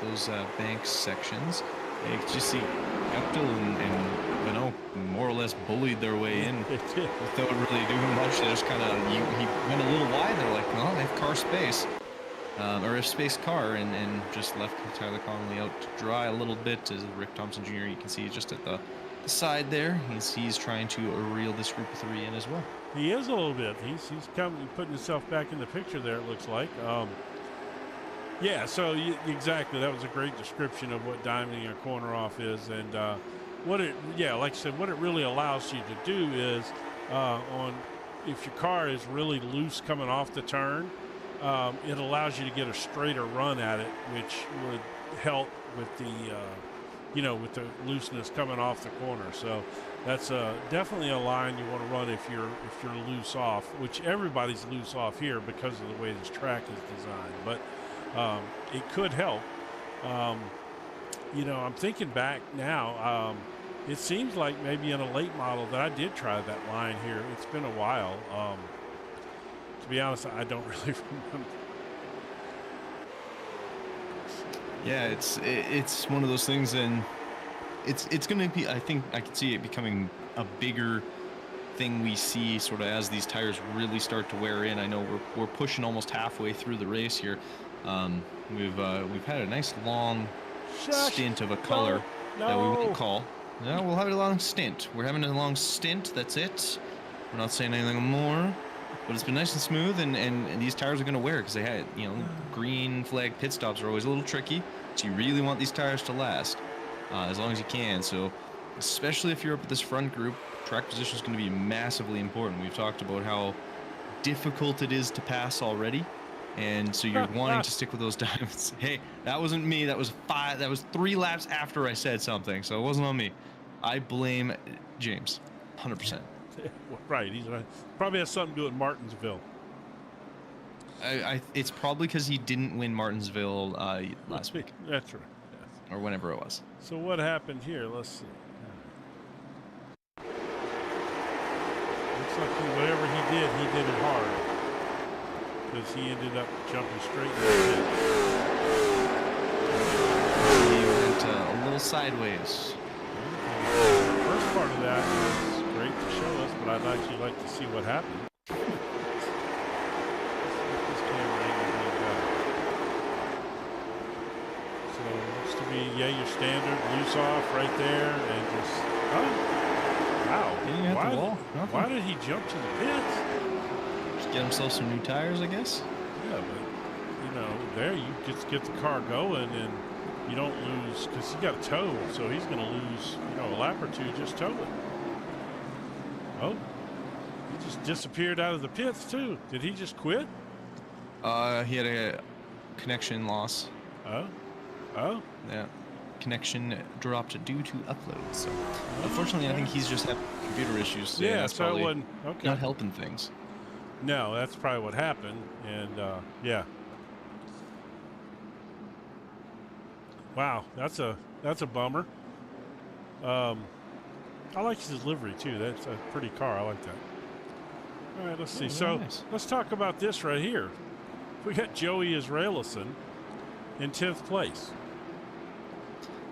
Speaker 1: those bank sections. You can just see Guptill and more or less bullied their way in without really doing much. They just kind of he went a little wide. They're like, well, they have car space, or space car, and just left Tyler Connolly out to dry a little bit. As Rick Thompson Jr., you can see just at the side there, he's trying to reel this group of 3 in as well.
Speaker 2: He is a little bit. He's putting himself back in the picture there, it looks like. Yeah, so exactly. That was a great description of what diamonding a corner off is, and like I said, what it really allows you to do is if your car is really loose coming off the turn, it allows you to get a straighter run at it, which would help with with the looseness coming off the corner. So that's definitely a line you want to run if you're loose off, which everybody's loose off here because of the way this track is designed. But it could help. I'm thinking back now. It seems like maybe in a late model that I did try that line here. It's been a while. To be honest, I don't really remember.
Speaker 1: Yeah, it's one of those things, and it's going to be. I think I can see it becoming a bigger thing we see sort of as these tires really start to wear in. I know we're pushing almost halfway through the race here. We've had a nice long stint of a color that we won't call. No, we'll have a long stint. We're having a long stint. That's it. We're not saying anything more. But it's been nice and smooth, and these tires are going to wear because they had, green flag pit stops are always a little tricky. So you really want these tires to last as long as you can. So especially if you're up at this front group, track position is going to be massively important. We've talked about how difficult it is to pass already. And so you're wanting to stick with those diamonds. Hey, that wasn't me. That was 3 laps after I said something. So it wasn't on me. I blame James, 100%.
Speaker 2: Right. He's probably has something to do with Martinsville.
Speaker 1: It's probably because he didn't win Martinsville last week.
Speaker 2: That's right. Yes.
Speaker 1: Or whenever it was.
Speaker 2: So what happened here? Let's see. Looks like whatever he did it hard. Because he ended up jumping straight in the pit.
Speaker 1: He went a little sideways.
Speaker 2: The first part of that was great to show us, but I'd actually like to see what happened. This camera angle would be, your standard loose off right there and just, wow.
Speaker 1: Hitting at the wall.
Speaker 2: Why did he jump to the pits?
Speaker 1: Just get himself some new tires, I guess.
Speaker 2: Yeah, but, there you get the car going and you don't lose, because he got a tow, so he's going to lose, a lap or two just towing. Oh, he just disappeared out of the pits, too. Did he just quit?
Speaker 1: He had a connection loss.
Speaker 2: Oh?
Speaker 1: Yeah. Connection dropped due to upload. So, unfortunately, I think he's just having computer issues. So
Speaker 2: yeah,
Speaker 1: that's
Speaker 2: so
Speaker 1: probably
Speaker 2: it wasn't, okay.
Speaker 1: not helping things.
Speaker 2: No, that's probably what happened. And, yeah. Wow, that's a bummer. I like his livery, too. That's a pretty car. I like that. All right, let's see. So
Speaker 1: nice.
Speaker 2: Let's talk about this right here. We got Joey Israelison in 10th place.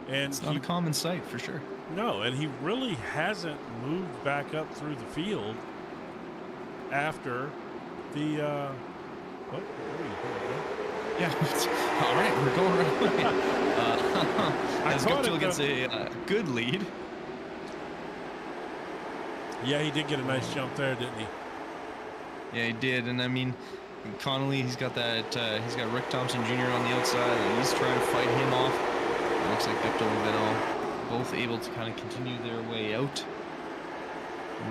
Speaker 2: And
Speaker 1: it's not a common sight for sure.
Speaker 2: No, and he really hasn't moved back up through the field after the
Speaker 1: yeah. All right, we're going right away. As Guptill gets a good lead.
Speaker 2: Yeah, he did get a nice jump there, didn't he?
Speaker 1: Yeah, he did, and I mean, Connolly, he's got he's got Rick Thompson Jr. on the outside, and he's trying to fight him off. It looks like Guptill and Benno both able to kind of continue their way out,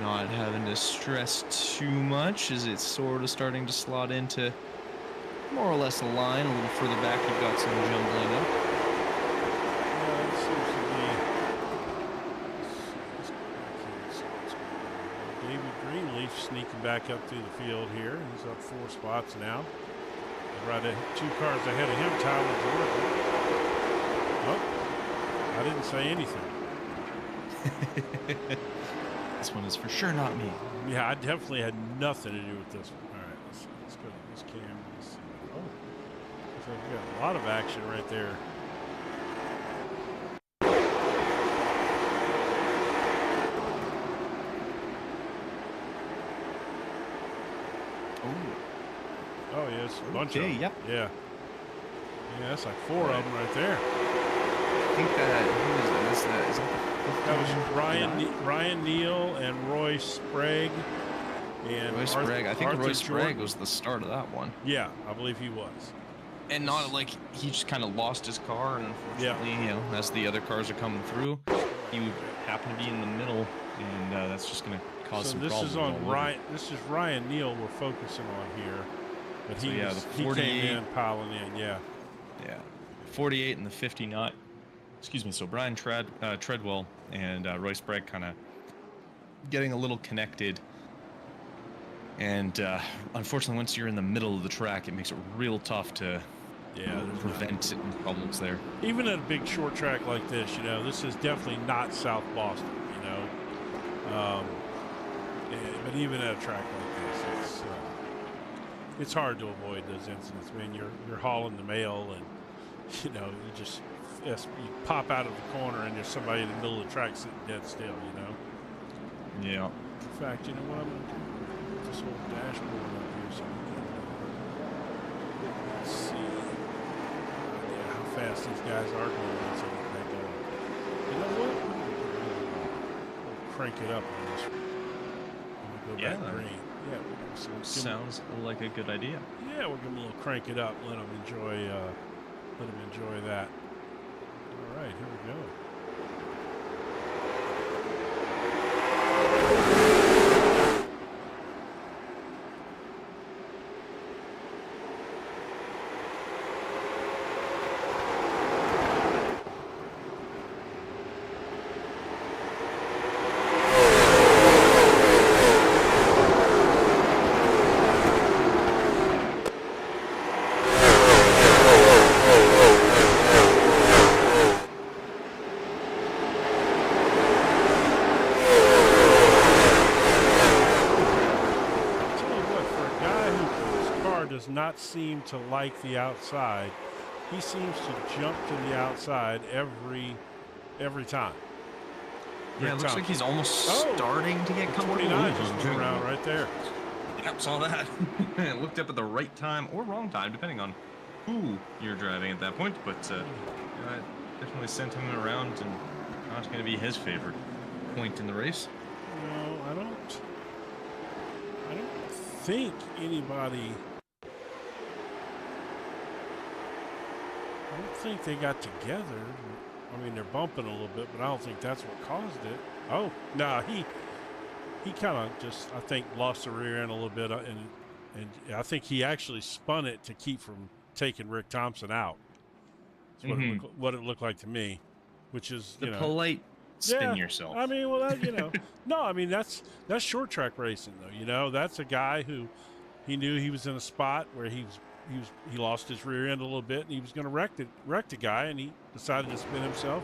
Speaker 1: not having to stress too much as it's sort of starting to slot into more or less a line. A little further back, you've got some jumbling up.
Speaker 2: Yeah, it seems to be David Greenleaf sneaking back up through the field here. He's up 4 spots now. Right 2 cars ahead of him, Tyler Jordan. Oh, I didn't say anything.
Speaker 1: This one is for sure not me.
Speaker 2: Yeah, I definitely had nothing to do with this one. All right, let's go to this camera. Let's see. Oh, so we got a lot of action right there. Oh, yes, a bunch of them.
Speaker 1: Yep.
Speaker 2: Yeah. Yeah, that's like 4 of them right there.
Speaker 1: I think who is that? Is
Speaker 2: that was Ryan Neal and Roy Sprague. And
Speaker 1: Roy Sprague. I think
Speaker 2: Arthur
Speaker 1: Roy Sprague
Speaker 2: Jordan
Speaker 1: was the start of that one.
Speaker 2: Yeah, I believe he was.
Speaker 1: And not like he just kind of lost his car, and unfortunately, as the other cars are coming through, he happened to be in the middle, and that's just going to cause some problems.
Speaker 2: So this is on Ryan. This is Ryan Neal we're focusing on here. But
Speaker 1: so
Speaker 2: he came in piling in, yeah.
Speaker 1: 48 and the 59. Excuse me. So Brian Treadwell and Roy Sprague kind of getting a little connected. And unfortunately, once you're in the middle of the track, it makes it real tough to prevent problems there.
Speaker 2: Even at a big short track like this, this is definitely not South Boston, but even at a track like this, it's hard to avoid those incidents. I mean, you're hauling the mail, and you pop out of the corner, and there's somebody in the middle of the track sitting dead still.
Speaker 1: Yeah.
Speaker 2: In fact, you know what I'm going to do? This whole dashboard up here so we can let's see how fast these guys are going so we can go. You know what? We'll crank it up on this one. We'll go back green. Yeah,
Speaker 1: sounds like a good idea.
Speaker 2: Yeah, we'll give them a little crank it up, let them enjoy that. All right, here we go. Not seem to like the outside. He seems to jump to the outside every time.
Speaker 1: Yeah, it looks like he's almost starting to get comfortable.
Speaker 2: 29 just turned around right there.
Speaker 1: Yep, saw that. Looked up at the right time or wrong time, depending on who you're driving at that point. But definitely sent him around and not going to be his favorite point in the race.
Speaker 2: No, I don't think anybody. I don't think they got together. I mean, they're bumping a little bit, but I don't think that's what caused it. Oh, no, he kind of just, I think, lost the rear end a little bit, and I think he actually spun it to keep from taking Rick Thompson out. That's what it looked like to me, which is,
Speaker 1: the polite spin yourself.
Speaker 2: I mean, well, no, I mean, that's short track racing, though. That's a guy who he knew he was in a spot where he lost his rear end a little bit, and he was going to wreck the guy, and he decided to spin himself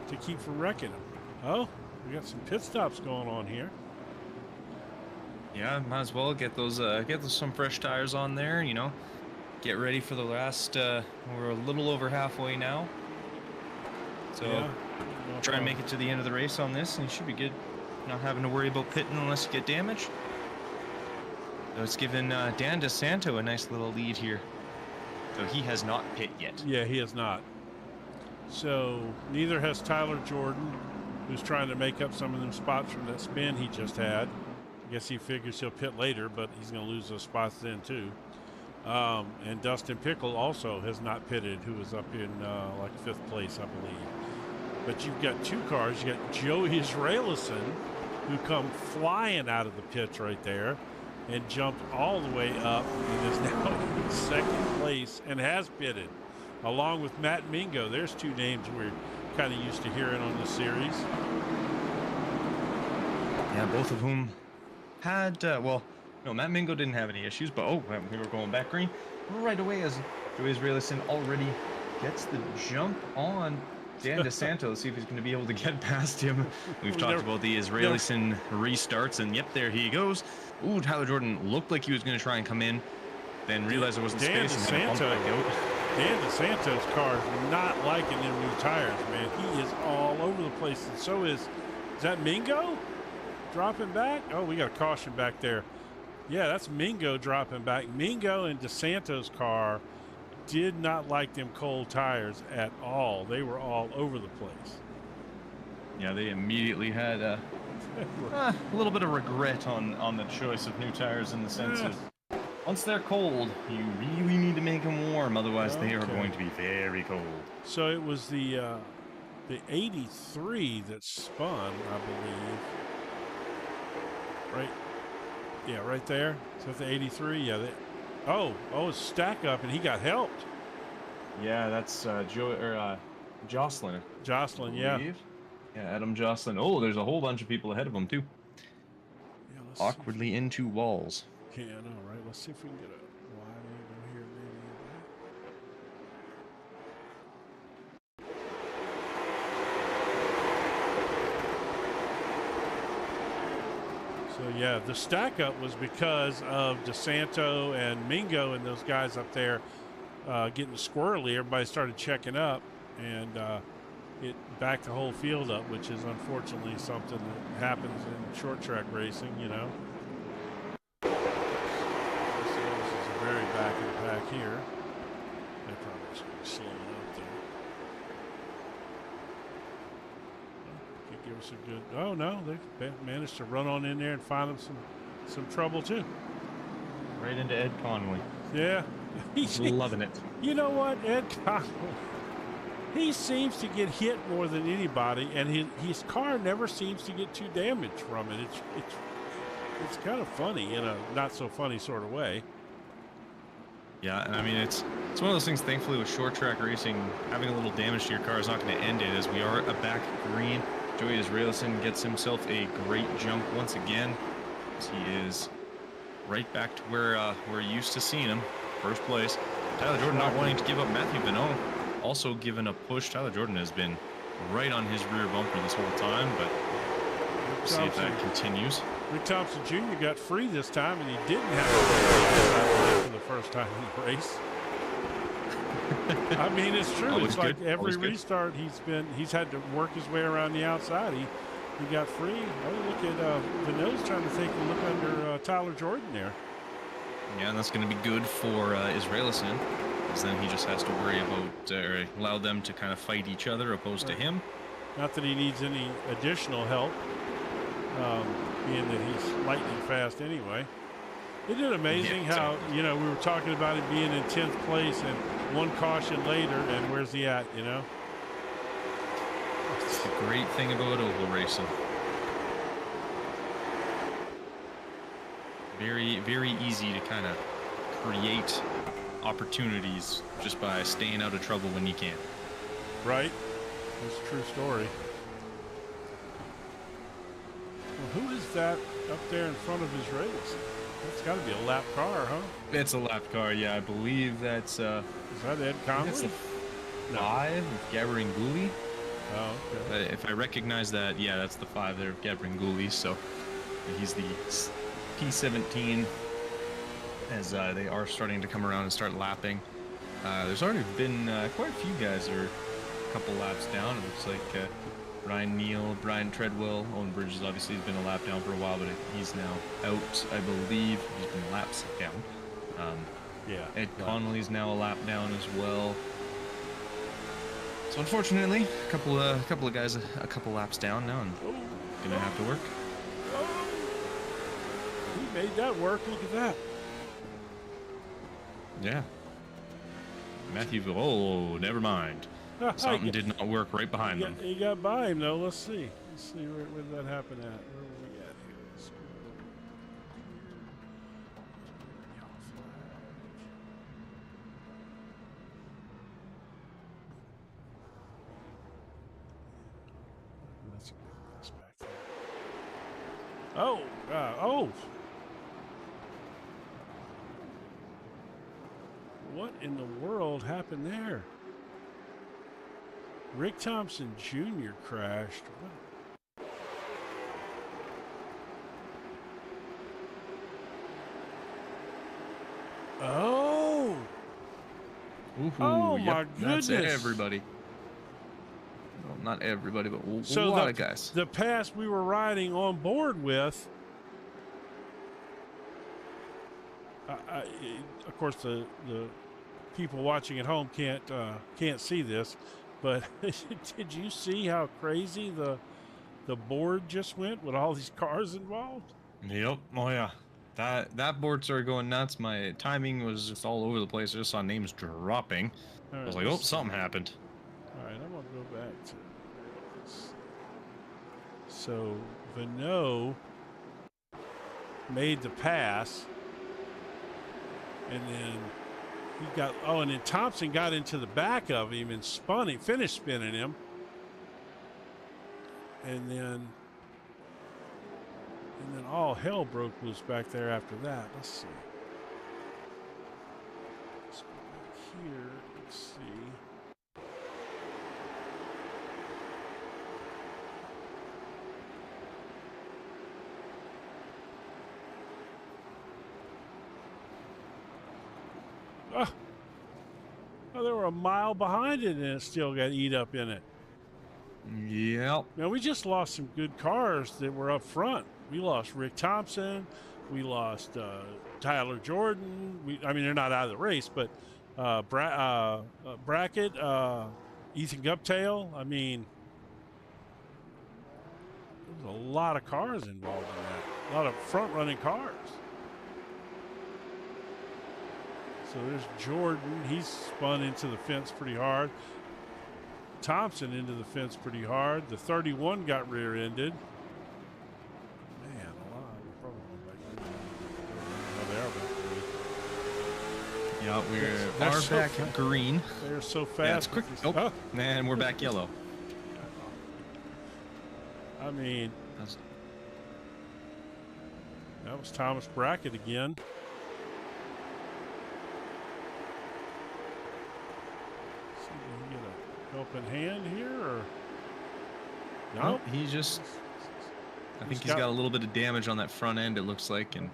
Speaker 2: to keep from wrecking him. Oh, we got some pit stops going on here.
Speaker 1: Yeah, might as well get those some fresh tires on there. Get ready for the last. We're a little over halfway now, so try and make it to the end of the race on this, and you should be good. Not having to worry about pitting unless you get damaged. So it's given Dan DeSanto a nice little lead here. So he has not pit yet.
Speaker 2: Yeah, he has not. So neither has Tyler Jordan, who's trying to make up some of them spots from that spin he just had. I guess he figures he'll pit later, but he's going to lose those spots then too. And Dustin Pickle also has not pitted, who was up in like 5th place, I believe. But you've got two cars. You got Joey Israelison, who come flying out of the pits right there and jumped all the way up and is now in 2nd place and has pitted, along with Matt Mingo. There's two names we're kind of used to hearing on this series.
Speaker 1: Yeah, both of whom had, Matt Mingo didn't have any issues, but we were going back green right away as Joey Israelison already gets the jump on Dan DeSanto. Let's see if he's going to be able to get past him. We've talked about the Israelison restarts, and yep, there he goes. Ooh, Tyler Jordan looked like he was going to try and come in, then realized there wasn't space and had to bump back out.
Speaker 2: Dan DeSanto's car is not liking them new tires, man. He is all over the place, and so is that Mingo dropping back? Oh, we got a caution back there. Yeah, that's Mingo dropping back. Mingo and DeSanto's car did not like them cold tires at all. They were all over the place.
Speaker 1: Yeah, they immediately had a little bit of regret on the choice of new tires, in the sense of once they're cold, you really need to make them warm, otherwise they are going to be very cold.
Speaker 2: So it was the 83 that spun, I believe. Right? Yeah, right there. Is that the 83? Yeah. It's stack up, and he got helped.
Speaker 1: Yeah, that's Jocelyn.
Speaker 2: Jocelyn, yeah.
Speaker 1: Yeah, Adam Jocelyn. Oh, there's a whole bunch of people ahead of him too.
Speaker 2: Yeah,
Speaker 1: awkwardly into walls.
Speaker 2: Okay, I know, right? Let's see if we can get a wide angle here, maybe. So yeah, the stack up was because of DeSanto and Mingo and those guys up there getting squirrely. Everybody started checking up, and it backed the whole field up, which is unfortunately something that happens in short track racing, This is a very back of the pack here. They probably should be slowing up there. Could give us a good. Oh no, they managed to run on in there and find them some trouble too.
Speaker 1: Right into Ed Conway.
Speaker 2: Yeah,
Speaker 1: he's loving it.
Speaker 2: You know what, Ed Conway? He seems to get hit more than anybody, and his car never seems to get too damaged from it. It's kind of funny in a not so funny sort of way.
Speaker 1: Yeah, and I mean it's one of those things. Thankfully, with short track racing, having a little damage to your car is not going to end it, as we are a back green. Joey Israelison gets himself a great jump once again, as he is right back to where we're used to seeing him, 1st place. Tyler Jordan not wanting to give up. Matthew Bonneau also given a push. Tyler Jordan has been right on his rear bumper this whole time, but we'll see if that continues.
Speaker 2: Rick Thompson Jr. got free this time, and he didn't have to for the first time in the race. I mean, it's true. It's like every restart he's had to work his way around the outside. He got free. Oh, look at Bonneau's trying to take a look under Tyler Jordan there.
Speaker 1: Yeah, and that's going to be good for Israelison. because then he just has to worry about or allow them to kind of fight each other opposed to him.
Speaker 2: Not that he needs any additional help, being that he's lightning fast anyway. Isn't it amazing how, you know, we were talking about him being in 10th place and one caution later, and where's he at, you know?
Speaker 1: It's the great thing about oval racing. Very, very easy to kind of create opportunities just by staying out of trouble when you can.
Speaker 2: Right. That's a true story. Well, who is that up there in front of his race? That's got to be a lap car, huh?
Speaker 1: It's a lap car, yeah. I believe that's...
Speaker 2: is that Ed Conley?
Speaker 1: That's the 5 with Gabber-Gulli.
Speaker 2: Oh, okay.
Speaker 1: If I recognize that, yeah, that's the 5 there of Gabber-Gulli. So he's the P17 as they are starting to come around and start lapping. There's already been quite a few guys that are a couple laps down. It looks like Ryan Neal, Brian Treadwell, Owen Bridges obviously has been a lap down for a while, but he's now out, I believe. He's been laps down.
Speaker 2: Yeah.
Speaker 1: Ed Connolly's now a lap down as well. So unfortunately, a couple of guys a couple laps down now and gonna have to work.
Speaker 2: He made that work. Look at that.
Speaker 1: Yeah. Matthew, oh, never mind. Something did not work right behind them.
Speaker 2: He got by him, though. Let's see. Let's see where did that happen at. Where were we at here? Let's go over here. Yellow flag. Let's get this back there. Oh, oh. What in the world happened there? Rick Thompson Jr. crashed. What? Oh!
Speaker 1: Ooh,
Speaker 2: oh
Speaker 1: yep,
Speaker 2: my goodness!
Speaker 1: That's everybody. Well, not everybody, but a lot of guys.
Speaker 2: The pass we were riding on board with. Of course, the people watching at home can't see this, but did you see how crazy the board just went with all these cars involved?
Speaker 1: Yep. Oh yeah. That board started going nuts. My timing was just all over the place. I just saw names dropping.
Speaker 2: Right,
Speaker 1: I was like, oh, something happened.
Speaker 2: All right, I'm gonna go back to this. So Vanneau made the pass, and then he got, and then Thompson got into the back of him and spun him, finished spinning him. And then all hell broke loose back there after that. Let's see. Let's go back here. Let's see. Oh, they were a mile behind it, and it still got eat up in it.
Speaker 1: Yep.
Speaker 2: Now, we just lost some good cars that were up front. We lost Rick Thompson. We lost Tyler Jordan. I mean, they're not out of the race, but Brackett, Ethan Guptail. I mean, there was a lot of cars involved in that. A lot of front-running cars. So there's Jordan. He's spun into the fence pretty hard. Thompson into the fence pretty hard. The 31 got rear-ended. Man, a lot. We're probably going back green. Oh, they are back green.
Speaker 1: Yeah, we're so back green.
Speaker 2: They're so fast.
Speaker 1: Yeah, it's quick. Oh, man, we're back yellow.
Speaker 2: I mean, that was Thomas Brackett again. Helping hand here, or no?
Speaker 1: Nope, he just. I think he's got a little bit of damage on that front end. It looks like, and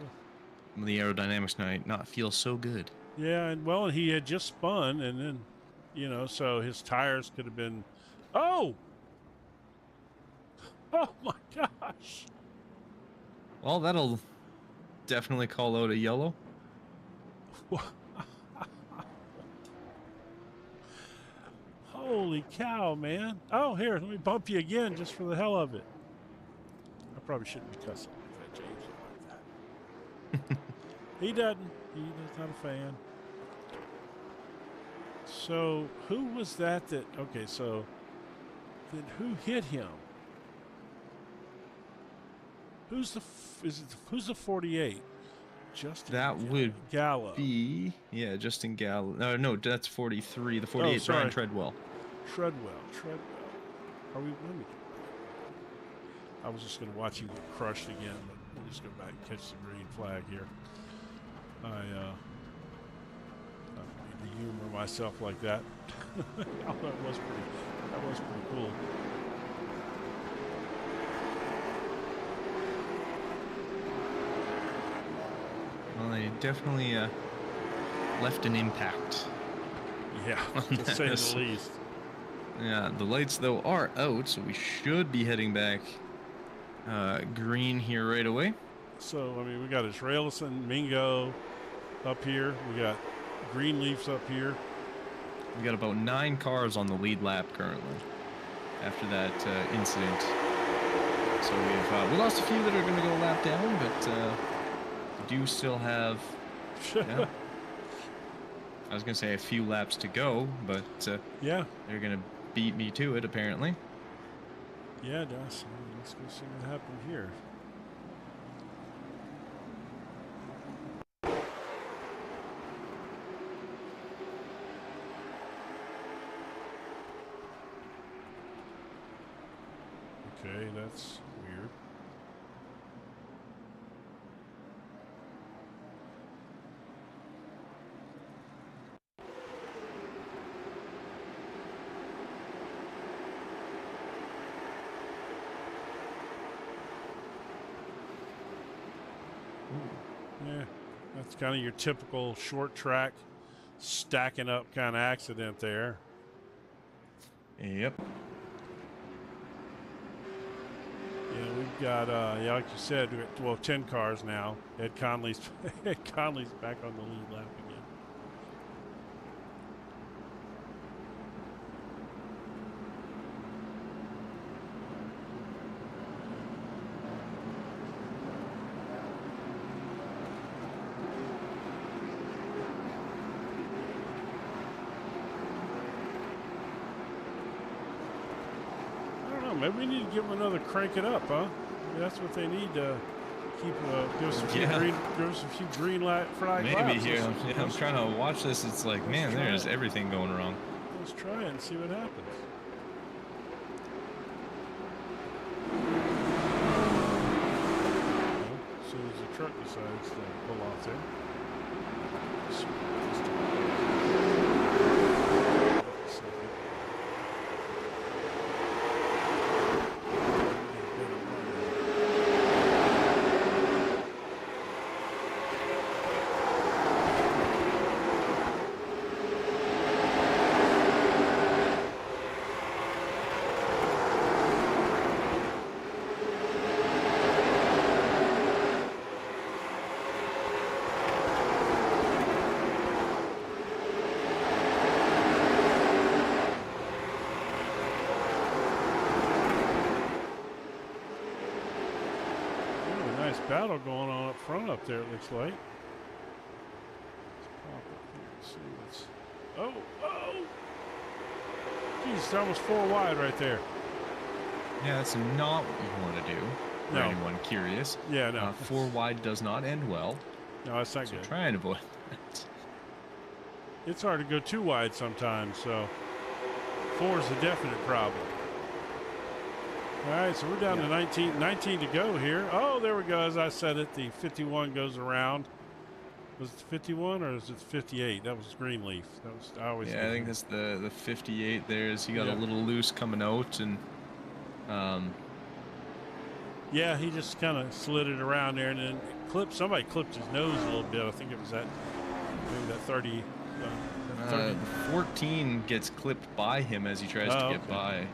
Speaker 1: the aerodynamics might not feel so good.
Speaker 2: Yeah, and he had just spun, and then, so his tires could have been. Oh my gosh!
Speaker 1: Well, that'll definitely call out a yellow.
Speaker 2: Holy cow, man. Oh, here, let me bump you again just for the hell of it. I probably shouldn't be cussing like that, James. Like that. He doesn't. He's not a fan. So, who was that? Okay, so then who hit him? Who's the 48? Justin.
Speaker 1: That would
Speaker 2: Gallo.
Speaker 1: be Justin Gallo. No, that's 43. The 48,
Speaker 2: sorry.
Speaker 1: Brian Treadwell.
Speaker 2: Treadwell. Are we? Let me. I was just going to watch you get crushed again, but we'll just go back and catch the green flag here. I don't need to humor myself like that. That was pretty cool.
Speaker 1: Well, they definitely left an impact.
Speaker 2: Yeah, to say the least.
Speaker 1: Yeah, the lights though are out, so we should be heading back green here right away.
Speaker 2: So, I mean, we got Israelison, Mingo up here. We got Greenleaf's up here.
Speaker 1: We got about 9 cars on the lead lap currently after that incident. So we lost a few that are going to go lap down, but we do still have. Yeah, I was going to say a few laps to go, but
Speaker 2: yeah,
Speaker 1: they're going to beat me to it apparently.
Speaker 2: Yeah, it does. Let's go see what happened here. Okay, that's weird. Yeah, that's kind of your typical short track stacking up kind of accident there.
Speaker 1: Yep.
Speaker 2: Yeah, we've got, like you said, 10 cars now. Ed Conley's back on the lead lap again. Maybe we need to give them another crank it up, huh? Maybe that's what they need to keep give some few green light flag
Speaker 1: maybe
Speaker 2: laps.
Speaker 1: Here, I'm trying to watch this. It's like, man, there's everything going wrong.
Speaker 2: Let's try it and see what happens. Well, as soon as the truck decides to pull off there. Battle going on up front up there, it looks like. Let's pop up here and see what's. Oh! Geez, it's almost 4 wide right there.
Speaker 1: Yeah, that's not what you want to do. For anyone curious.
Speaker 2: Yeah, no.
Speaker 1: 4 wide does not end well.
Speaker 2: No, that's not good.
Speaker 1: Try and avoid that.
Speaker 2: It's hard to go 2 wide sometimes, so 4 is a definite problem. All right, so we're down to 19 to go here. Oh, there we go. As I said it, the 51 goes around. Was it 51 or is it 58? That was Greenleaf. That was
Speaker 1: I think that's the 58 there. He got a little loose coming out, and
Speaker 2: yeah, he just kind of slid it around there, and then somebody clipped his nose a little bit. I think it was maybe that 30.
Speaker 1: 14 gets clipped by him as he tries to get by.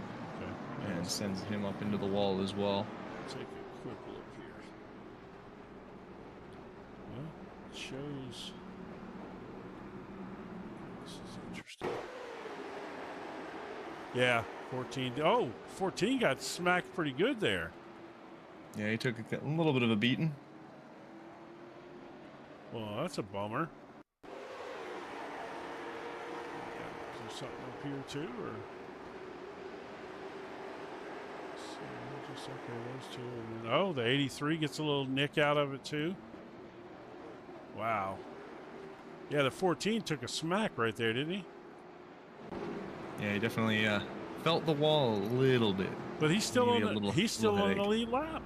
Speaker 1: And sends him up into the wall as well.
Speaker 2: Take a quick look here. Well, it shows. This is interesting. Yeah, 14. Oh, 14 got smacked pretty good there.
Speaker 1: Yeah, he took a little bit of a beating.
Speaker 2: Well, that's a bummer. Is there something up here too, or? So just okay, those two. And then, oh, the 83 gets a little nick out of it too. Wow. Yeah, the 14 took a smack right there, didn't he?
Speaker 1: Yeah, he definitely felt the wall a little bit.
Speaker 2: But he's still
Speaker 1: Maybe
Speaker 2: on the lead lap.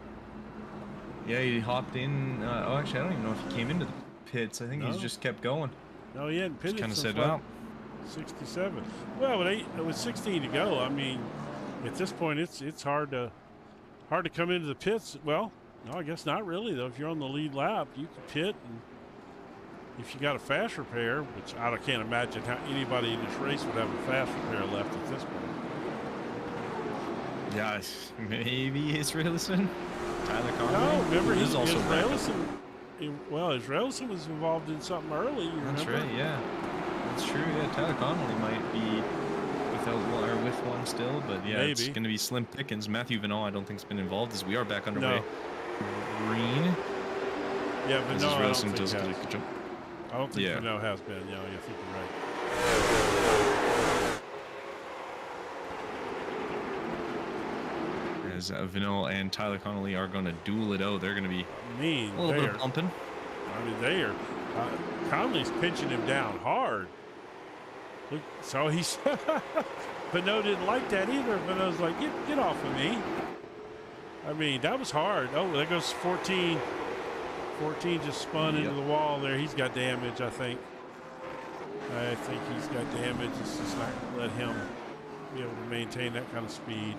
Speaker 1: Yeah, he hopped in. Oh, actually, I don't even know if he came into the pits. I think he's just kept going.
Speaker 2: No, he hadn't pitted.
Speaker 1: Kind of said, well,
Speaker 2: 67. Well, with 16 to go, I mean, at this point, it's hard to come into the pits. Well, no, I guess not really though. If you're on the lead lap, you can pit, and if you got a fast repair, which I can't imagine how anybody in this race would have a fast repair left at this point.
Speaker 1: Yeah, maybe Israelson. Tyler Conley.
Speaker 2: No, remember
Speaker 1: he's also
Speaker 2: Israelson. Well, Israelson was involved in something early.
Speaker 1: That's right. Yeah, that's true. Yeah, Tyler Connolly might be without one or with one still, but yeah, maybe. It's going to be slim pickings. Matthew Vanot, I don't think, has been involved as we are back underway.
Speaker 2: No.
Speaker 1: Green.
Speaker 2: Yeah, Vanot, I don't think
Speaker 1: does
Speaker 2: has.
Speaker 1: a good jump.
Speaker 2: I don't think Vanot has been. Yeah, I think you're right.
Speaker 1: As Vanot and Tyler Connolly are going to duel it out. They're going to be a little bit of bumping.
Speaker 2: I mean, they are. Connolly's pinching him down hard. Look, so he's. Vanot didn't like that either. Vanot's like, get off of me. I mean, that was hard. Oh, there goes 14. 14 just spun into the wall there. He's got damage, I think. I think he's got damage. It's just not going to let him be able to maintain that kind of speed.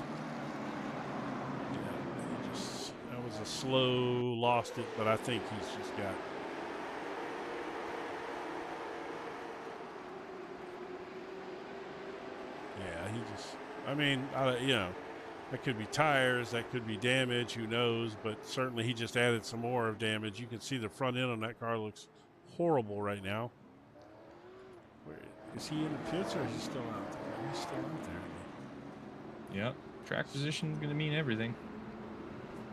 Speaker 2: That was a slow, lost it, but I think he's just got. Yeah, he just. I mean, that could be tires, that could be damage, who knows, but certainly he just added some more of damage. You can see the front end on that car looks horrible right now. Where, is he in the pits or is he still out there? He's still out there.
Speaker 1: Yep, track position is going to mean everything.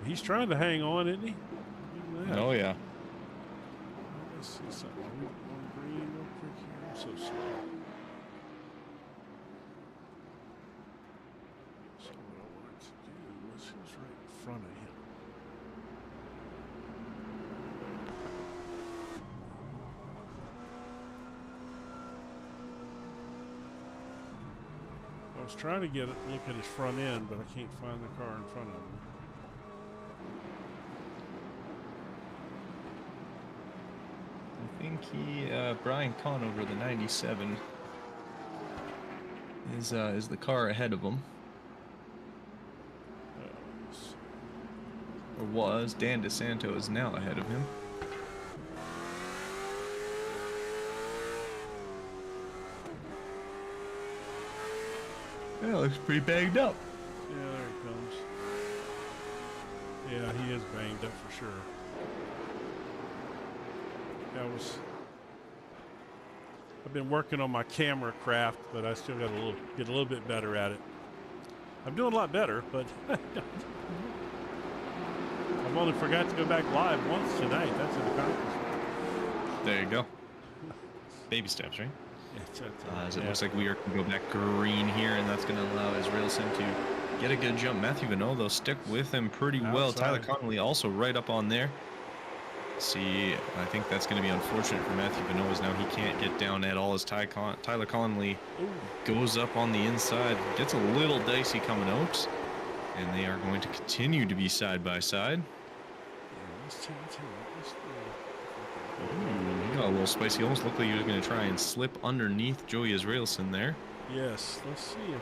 Speaker 2: He's trying to hang on, isn't he?
Speaker 1: Oh, yeah.
Speaker 2: Let's see something. Are we going green real quick here? I'm so slow. Who's right in front of him? I was trying to look at his front end, but I can't find the car in front of him.
Speaker 1: I think Brian Conover, the 97, is the car ahead of him. Or was. Dan DeSanto is now ahead of him. Yeah, looks pretty banged up.
Speaker 2: Yeah, there he comes. Yeah, he is banged up for sure. I've been working on my camera craft, but I still got to get a little bit better at it. I'm doing a lot better, but I've only forgot to go back live once tonight. That's an accomplishment.
Speaker 1: There you go. Baby steps, right? As it looks like we are going to go back green here, and that's going to allow Israelson to get a good jump. Matthew Vanot, though, stick with him pretty well. Tyler Connolly also right up on there. See, I think that's going to be unfortunate for Matthew Vanot, as now he can't get down at all as Tyler Connolly goes up on the inside. Gets a little dicey coming out, and they are going to continue to be side by side. He got a little spicy. Almost looked like he was going to try and slip underneath Joey Israelson there.
Speaker 2: Yes, let's see if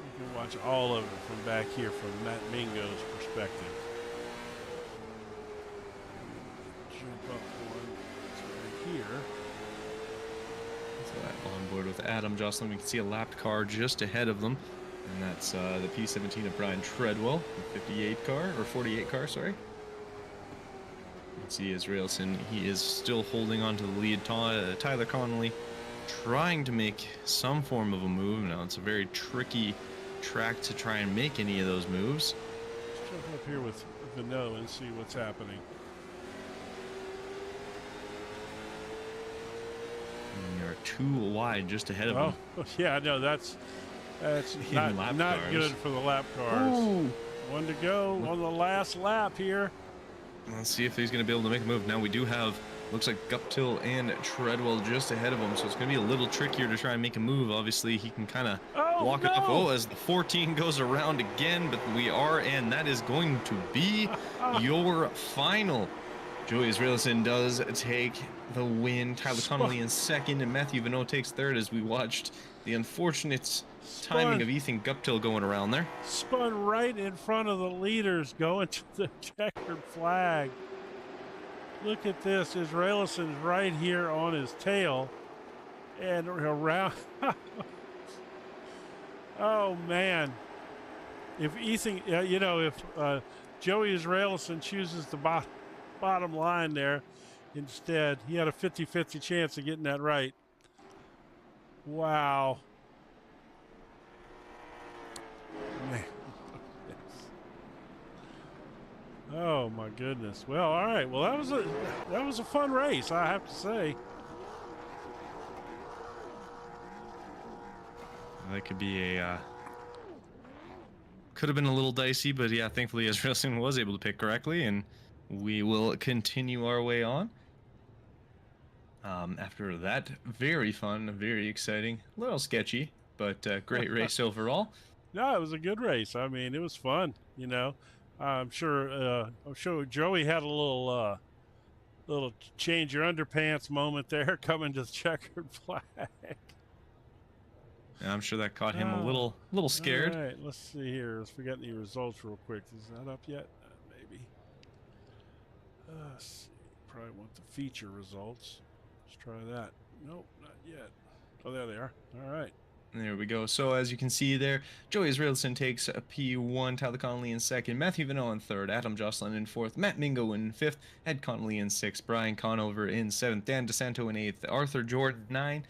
Speaker 2: we can watch all of it from back here from Matt Mingo's perspective. Jump up one. It's right here.
Speaker 1: On board with Adam Jocelyn, we can see a lapped car just ahead of them, and that's the P17 of Brian Treadwell, the 58 car, or 48 car, sorry. See Israelson, he is still holding on to the lead. Tyler Connolly trying to make some form of a move. Now it's a very tricky track to try and make any of those moves.
Speaker 2: Let's jump up here with Vino and see what's happening.
Speaker 1: And they are too wide just ahead of him.
Speaker 2: Oh, yeah, no, that's not good for the lap cars.
Speaker 1: Ooh.
Speaker 2: One to go on the last lap here.
Speaker 1: Let's see if he's going to be able to make a move. Now we do have, looks like Guptill and Treadwell just ahead of him, so it's going to be a little trickier to try and make a move. Obviously, he can kind of walk it up. Oh, as the 14 goes around again, but we are, and that is going to be your final. Joey Israelson does take the win. Tyler Connolly in second, and Matthew Vino takes third as we watched the unfortunate timing of Ethan Guptill going around there.
Speaker 2: Spun right in front of the leaders going to the checkered flag. Look at this. Israelson's right here on his tail. And around. Oh, man. If Ethan, if Joey Israelson chooses the bottom line there instead, he had a 50-50 chance of getting that right. Wow. Man. Oh my goodness. Well, all right. Well, that was a fun race, I have to say.
Speaker 1: That could be could have been a little dicey, but yeah, thankfully Israelson was able to pick correctly, and we will continue our way on. After that, very fun, very exciting, a little sketchy, but great race overall.
Speaker 2: No, it was a good race. I mean, it was fun. I'm sure Joey had a little change your underpants moment there coming to the checkered flag.
Speaker 1: Yeah, I'm sure that caught him a little scared.
Speaker 2: All right, let's see here. Let's forget the results real quick. Is that up yet? Maybe. Let's see. Probably want the feature results. Let's try that. Nope, not yet. Oh, there they are. All right.
Speaker 1: There we go. So as you can see there, Joey Israelson takes a P1, Tyler Connolly in second, Matthew Vino in third, Adam Jocelyn in fourth, Matt Mingo in fifth, Ed Connolly in sixth, Brian Conover in seventh, Dan DeSanto in eighth, Arthur Jordan 9,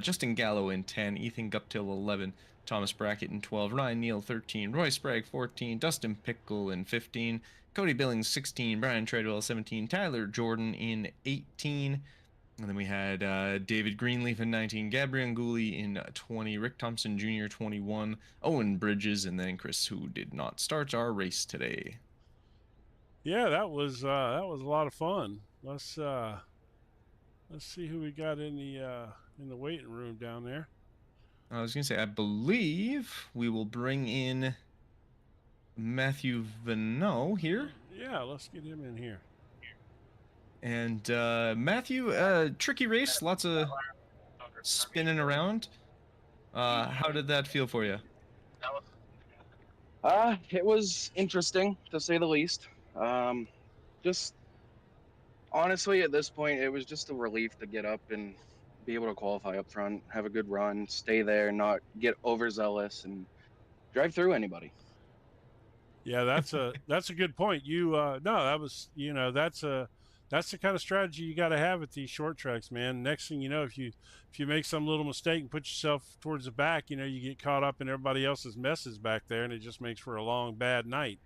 Speaker 1: Justin Gallo in 10, Ethan Guptill 11, Thomas Brackett in 12, Ryan Neal 13, Roy Sprague 14, Dustin Pickle in 15, Cody Billings 16, Brian Treadwell 17, Tyler Jordan in 18. And then we had David Greenleaf in 19, Gabriel Gooley in 20, Rick Thompson Jr. 21, Owen Bridges, and then Chris, who did not start our race today.
Speaker 2: Yeah, that was a lot of fun. Let's see who we got in the waiting room down there.
Speaker 1: I was gonna say, I believe we will bring in Matthew Vino here.
Speaker 2: Yeah, let's get him in here.
Speaker 1: And Matthew, tricky race, lots of spinning around. How did that feel for you?
Speaker 3: It was interesting, to say the least. Just honestly, at this point, it was just a relief to get up and be able to qualify up front, have a good run, stay there, not get overzealous, and drive through anybody.
Speaker 2: Yeah, that's a good point. That's the kind of strategy you got to have at these short tracks, man. Next thing you know, if you make some little mistake and put yourself towards the back, you get caught up in everybody else's messes back there, and it just makes for a long, bad night.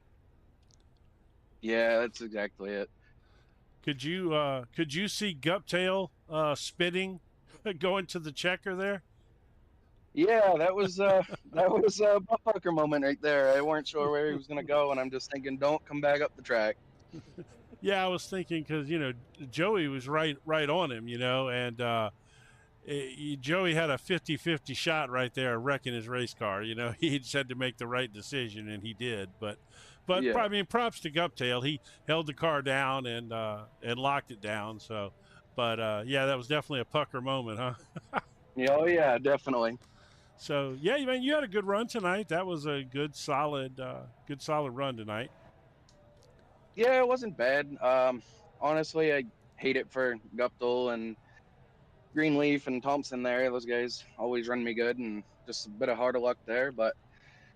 Speaker 3: Yeah, that's exactly it.
Speaker 2: Could you see Guptail spitting going to the checker there?
Speaker 3: Yeah, that was a butt pucker moment right there. I weren't sure where he was gonna go, and I'm just thinking, don't come back up the track.
Speaker 2: Yeah, I was thinking because Joey was right on him, and Joey had a 50-50 shot right there of wrecking his race car. He just had to make the right decision, and he did. But yeah. I mean, props to Guptail. He held the car down and locked it down. So, but yeah, that was definitely a pucker moment, huh?
Speaker 3: Oh yeah, definitely.
Speaker 2: So yeah, man, you had a good run tonight. That was a good solid run tonight.
Speaker 3: Yeah, it wasn't bad. Honestly, I hate it for Guptill and Greenleaf and Thompson there. Those guys always run me good, and just a bit of harder luck there. But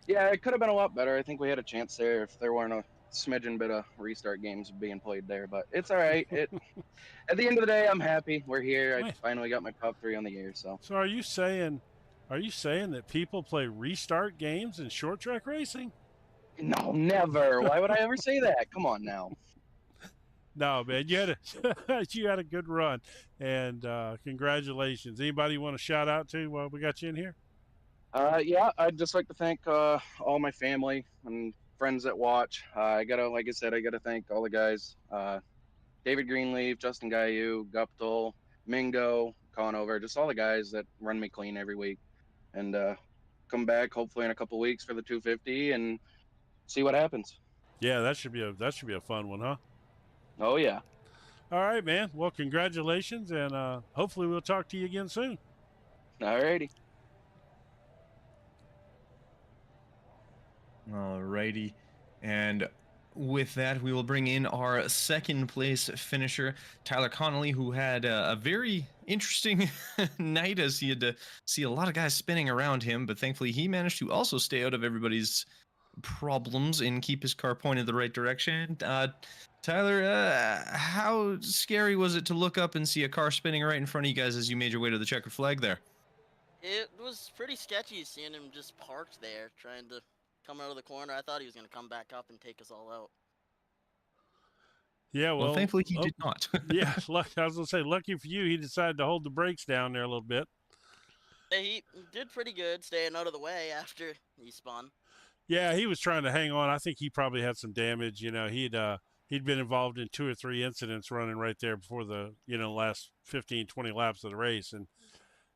Speaker 3: yeah, it could have been a lot better. I think we had a chance there if there weren't smidgen bit of restart games being played there, but it's all right. It at the end of the day, I'm happy we're here. I
Speaker 2: Wait,
Speaker 3: finally got my top 3 on the year, so
Speaker 2: so are you saying that people play restart games in short track racing?
Speaker 3: no, never. Why would I ever say that? Come on now.
Speaker 2: No, man, you had a you had a good run, and congratulations. Anybody you want to shout out to while we got you in here?
Speaker 3: Yeah, I'd just like to thank all my family and friends that watch. Like I said, I gotta thank all the guys: David Greenleaf, Justin Gayu, Guptill, Mingo, Conover, just all the guys that run me clean every week. And come back hopefully in a couple weeks for the 250 and see what happens.
Speaker 2: Yeah, that should be a fun one, huh?
Speaker 3: Oh yeah.
Speaker 2: All right, man. Well, congratulations, and hopefully we'll talk to you again soon.
Speaker 3: Alrighty.
Speaker 1: Alrighty. And with that, we will bring in our second place finisher, Tyler Connolly, who had a very interesting night as he had to see a lot of guys spinning around him, but thankfully he managed to also stay out of everybody's problems and keep his car pointed the right direction. Tyler, how scary was it to look up and see a car spinning right in front of you guys as you made your way to the checkered flag there?
Speaker 4: It was pretty sketchy seeing him just parked there trying to come out of the corner. I thought he was going to come back up and take us all out.
Speaker 2: Yeah,
Speaker 1: Well, thankfully he did not.
Speaker 2: Yeah, I was gonna say, lucky for you, he decided to hold the brakes down there a little bit.
Speaker 4: Yeah, he did pretty good staying out of the way after he spun.
Speaker 2: Yeah, he was trying to hang on. I think he probably had some damage. You know, he'd been involved in 2 or 3 incidents running right there before the last 15, 20 laps of the race, and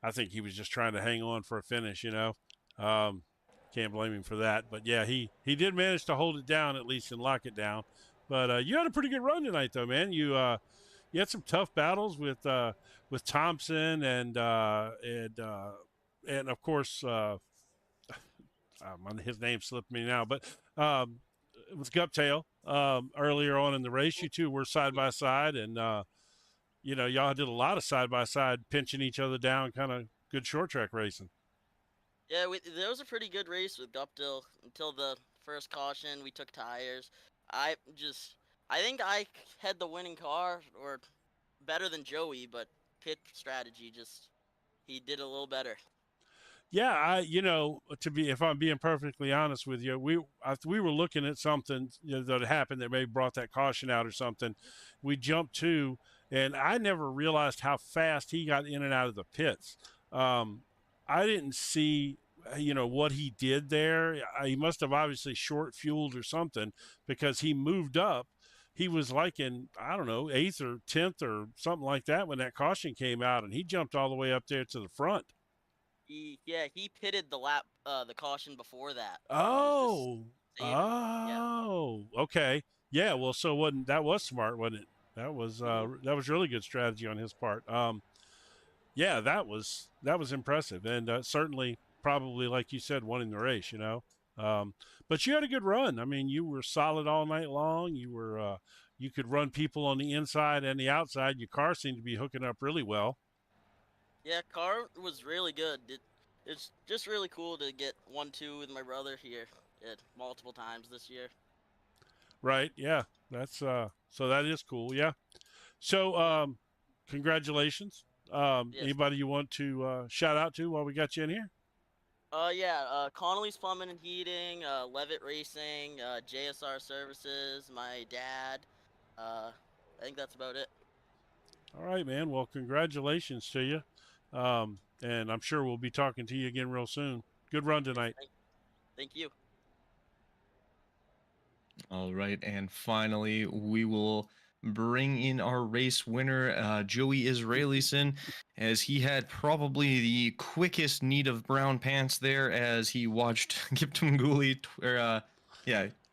Speaker 2: I think he was just trying to hang on for a finish. Can't blame him for that. But yeah, he did manage to hold it down at least and lock it down. But you had a pretty good run tonight, though, man. You had some tough battles with Thompson and of course his name slipped me now, but with Guptail earlier on in the race. You two were side by side, and y'all did a lot of side by side pinching each other down, kind of good short track racing.
Speaker 4: Yeah, there was a pretty good race with Guptill until the first caution. We took tires. I think I had the winning car, or better than Joey, but pit strategy he did a little better.
Speaker 2: Yeah, if I'm being perfectly honest with you, we were looking at something that happened that maybe brought that caution out or something. We jumped to, and I never realized how fast he got in and out of the pits. I didn't see, what he did there. He must have obviously short fueled or something, because he moved up. He was like in, I don't know, 8th or 10th or something like that when that caution came out, and he jumped all the way up there to the front.
Speaker 4: He pitted the caution before that.
Speaker 2: Okay. Yeah, well, so that was smart, wasn't it? That was really good strategy on his part. Yeah, that was impressive, and certainly probably, like you said, winning the race. But you had a good run. I mean, you were solid all night long. You could run people on the inside and the outside. Your car seemed to be hooking up really well.
Speaker 4: Yeah, car was really good. It's just really cool to get 1-2 with my brother here multiple times this year.
Speaker 2: Right. Yeah. That's so that is cool. Yeah. So congratulations.
Speaker 4: Yes.
Speaker 2: Anybody you want to shout out to while we got you in here?
Speaker 4: Connolly's Plumbing and Heating, Levitt Racing, JSR Services, my dad. I think that's about it.
Speaker 2: All right, man. Well, congratulations to you. And I'm sure we'll be talking to you again real soon. Good run tonight.
Speaker 4: Thank you.
Speaker 1: All right, and finally, we will bring in our race winner, Joey Israelison, as he had probably the quickest need of brown pants there as he watched Giptum Guli,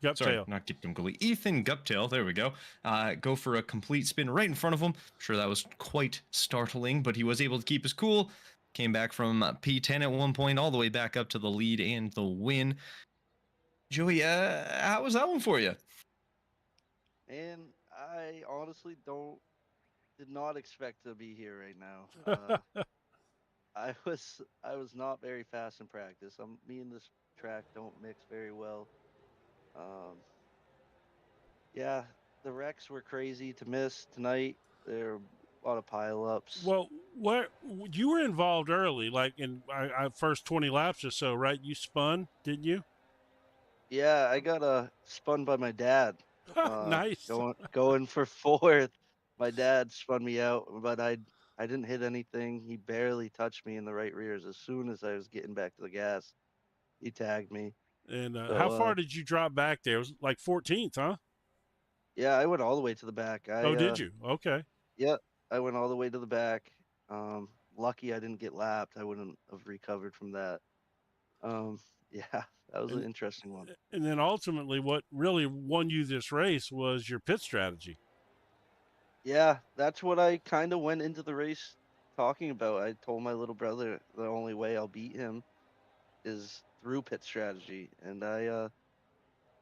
Speaker 2: Guptail.
Speaker 1: Not Giptum Guli, Ethan Guptail, there we go, go for a complete spin right in front of him. I'm sure that was quite startling, but he was able to keep his cool. Came back from P10 at one point, all the way back up to the lead and the win. Joey, how was that one for you?
Speaker 5: And I honestly did not expect to be here right now. I was not very fast in practice. Me and this track don't mix very well. Yeah, the wrecks were crazy to miss tonight. There were a lot of pileups.
Speaker 2: Well, where you were involved early, like in first 20 laps or so, right? You spun, didn't you?
Speaker 5: Yeah, I got spun by my dad.
Speaker 2: Nice.
Speaker 5: Going for fourth. My dad spun me out, but I didn't hit anything. He barely touched me in the right rears. As soon as I was getting back to the gas, he tagged me.
Speaker 2: And
Speaker 5: So
Speaker 2: how far did you drop back there? It was like 14th, huh?
Speaker 5: yeah, I went all the way to the back.
Speaker 2: Oh, did you? Okay.
Speaker 5: Yeah, I went all the way to the back. Lucky I didn't get lapped. I wouldn't have recovered from that. Um, yeah, that was an
Speaker 2: And
Speaker 5: interesting one.
Speaker 2: and then ultimately, what really won you this race was your pit strategy.
Speaker 5: Yeah, that's what I kind of went into the race talking about. I told my little brother the only way I'll beat him is through pit strategy, and I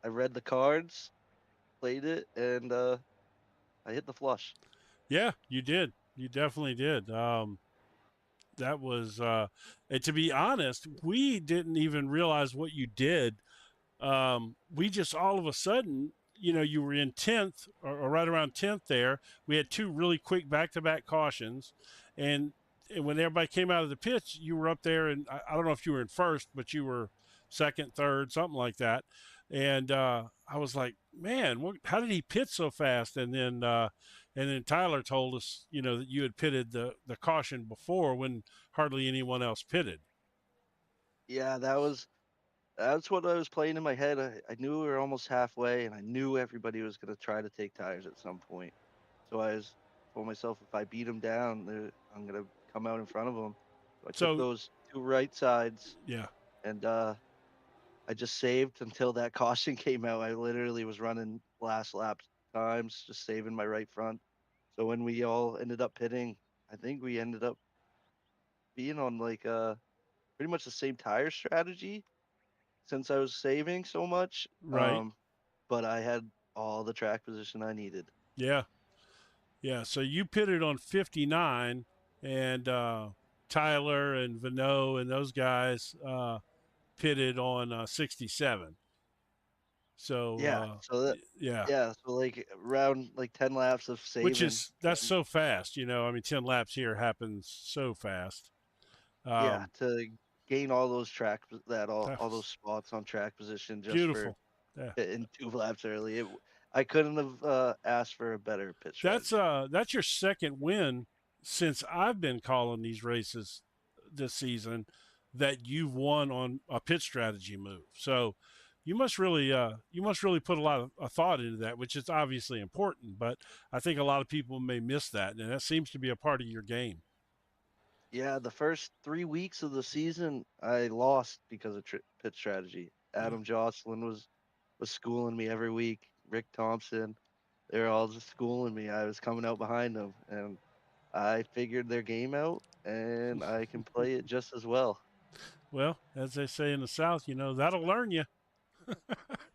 Speaker 5: read the cards, played it, and I hit the flush.
Speaker 2: Yeah, you did. You definitely did. That was, and to be honest, we didn't even realize what you did. We just all of a sudden, you were in 10th or right around 10th there. We had two really quick back-to-back cautions. And when everybody came out of the pits, you were up there. And I don't know if you were in first, but you were second, third, something like that. And I was like, man, how did he pit so fast? And then Tyler told us, that you had pitted the caution before when hardly anyone else pitted.
Speaker 5: Yeah, that's what I was playing in my head. I knew we were almost halfway, and I knew everybody was going to try to take tires at some point. So told myself if I beat him down, I'm going to come out in front of him. So I took
Speaker 2: So,
Speaker 5: those two right sides,
Speaker 2: yeah.
Speaker 5: and I just saved until that caution came out. I literally was running last lap times, just saving my right front. So when we all ended up pitting, I think we ended up being on like pretty much the same tire strategy since I was saving so much.
Speaker 2: Right.
Speaker 5: But I had all the track position I needed.
Speaker 2: Yeah. Yeah. So you pitted on 59, and Tyler and Vano and those guys pitted on 67. So,
Speaker 5: Yeah.
Speaker 2: yeah,
Speaker 5: So like around like 10 laps of
Speaker 2: which
Speaker 5: saving.
Speaker 2: that's so fast. I mean, 10 laps here happens so fast.
Speaker 5: Yeah,
Speaker 2: Um,
Speaker 5: to gain all those
Speaker 2: that
Speaker 5: all those
Speaker 2: was
Speaker 5: spots on track position just for
Speaker 2: beautiful. Yeah.
Speaker 5: hitting 2 laps early. I couldn't have asked for a better pit
Speaker 2: That's
Speaker 5: strategy.
Speaker 2: that's your second win since I've been calling these races this season that you've won on a pit strategy move. So you must really put a lot of thought into that, which is obviously important. But I think a lot of people may miss that, and that seems to be a part of your game.
Speaker 5: Yeah, the first 3 weeks of the season I lost because of pit strategy.
Speaker 2: Yeah.
Speaker 5: Adam Jocelyn was schooling me every week. Rick Thompson, they were all just schooling me. I was coming out behind them, and I figured their game out, and I can play it just as well.
Speaker 2: Well, as they say in the South, that'll learn you.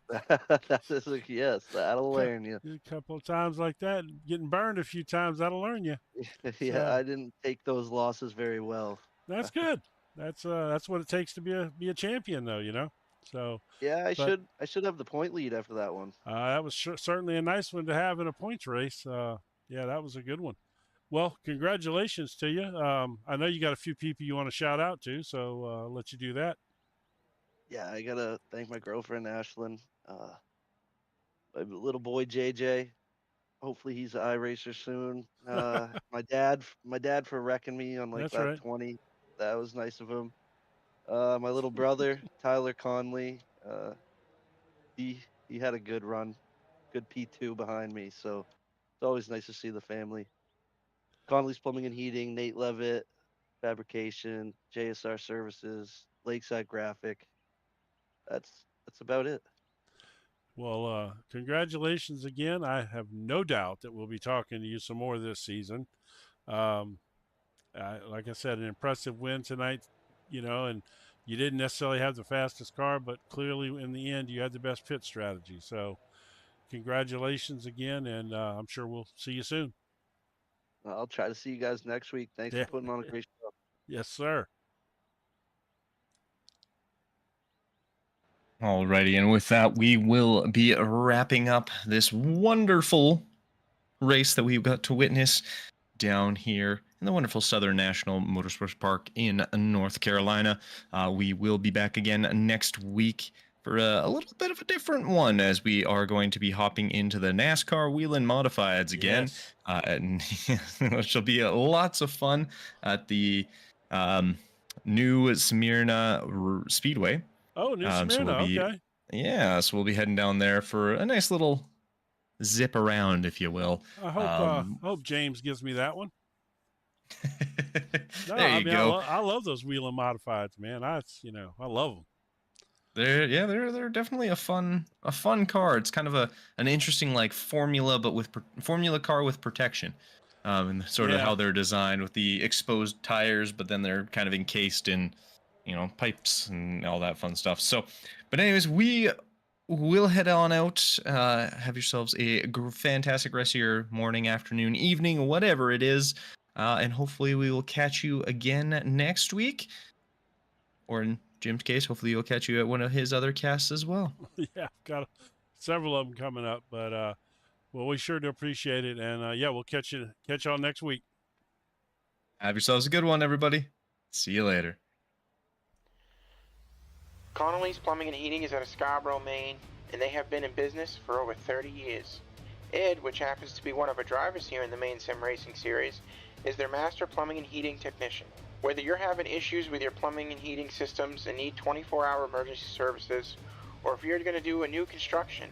Speaker 5: That is a yes, that'll learn you.
Speaker 2: A couple of times like that, getting burned a few times, that'll learn you.
Speaker 5: Yeah,
Speaker 2: So
Speaker 5: I didn't take those losses very well.
Speaker 2: that's good. That's what it takes to be a champion, though. So,
Speaker 5: Yeah,
Speaker 2: but
Speaker 5: I should have the point lead after that one.
Speaker 2: that was certainly a nice one to have in a points race. Yeah, that was a good one. Well, congratulations to you. I know you got a few people you want to shout out to, so I'll let you do that.
Speaker 5: Yeah, I gotta thank my girlfriend Ashlyn, my little boy JJ. Hopefully he's an iRacer soon. My dad for wrecking me on like
Speaker 2: That's
Speaker 5: lap
Speaker 2: right.
Speaker 5: 20. That was nice of him. My little brother Tyler Conley. He had a good run, good P2 behind me. So it's always nice to see the family. Conley's Plumbing and Heating, Nate Levitt, Fabrication, JSR Services, Lakeside Graphic. That's about it.
Speaker 2: Well, congratulations again. I have no doubt that we'll be talking to you some more this season. Um, like I said, an impressive win tonight, and you didn't necessarily have the fastest car, but clearly in the end, you had the best pit strategy. So, congratulations again, and I'm sure we'll see you soon.
Speaker 5: I'll try to see you guys next week. Thanks
Speaker 2: Yeah.
Speaker 5: for putting on a great show.
Speaker 2: Yes, sir.
Speaker 1: Alrighty, and with that, we will be wrapping up this wonderful race that we got to witness down here in the wonderful Southern National Motorsports Park in North Carolina. We will be back again next week for a little bit of a different one, as we are going to be hopping into the NASCAR Wheel and Modifieds again,
Speaker 2: Yes.
Speaker 1: and which will be lots of fun at the new Smyrna Speedway.
Speaker 2: Oh, New
Speaker 1: So
Speaker 2: Smyrna.
Speaker 1: we'll be,
Speaker 2: Okay.
Speaker 1: yeah, so we'll be heading down there for a nice little zip around, if you will.
Speaker 2: I hope James gives me that one. No,
Speaker 1: There
Speaker 2: I
Speaker 1: you
Speaker 2: mean,
Speaker 1: go.
Speaker 2: I love those wheel and modifieds, man. I love them.
Speaker 1: They're definitely a fun car. It's kind of an interesting like formula, but with formula car with protection, and sort of how they're designed with the exposed tires, but then they're kind of encased in, pipes and all that fun stuff. So, but anyways, we will head on out. Have yourselves a fantastic rest of your morning, afternoon, evening, whatever it is, and hopefully we will catch you again next week, or in Jim's case, hopefully we'll catch you at one of his other casts as well.
Speaker 2: Yeah, got several of them coming up, but well, we sure do appreciate it, and yeah, we'll catch y'all next week.
Speaker 1: Have yourselves a good one, everybody. See you later.
Speaker 6: Connolly's Plumbing and Heating is out of Scarborough, Maine, and they have been in business for over 30 years. Ed, which happens to be one of our drivers here in the Maine Sim Racing Series, is their master plumbing and heating technician. Whether you're having issues with your plumbing and heating systems and need 24-hour emergency services, or if you're going to do a new construction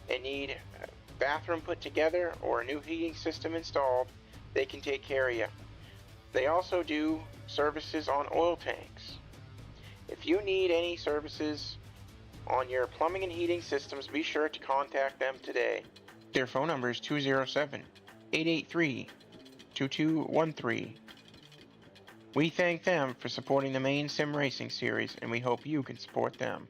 Speaker 6: and need a bathroom put together or a new heating system installed, they can take care of you. They also do services on oil tanks. If you need any services on your plumbing and heating systems, be sure to contact them today. Their phone number is 207-883-2213. We thank them for supporting the Maine Sim Racing Series, and we hope you can support them.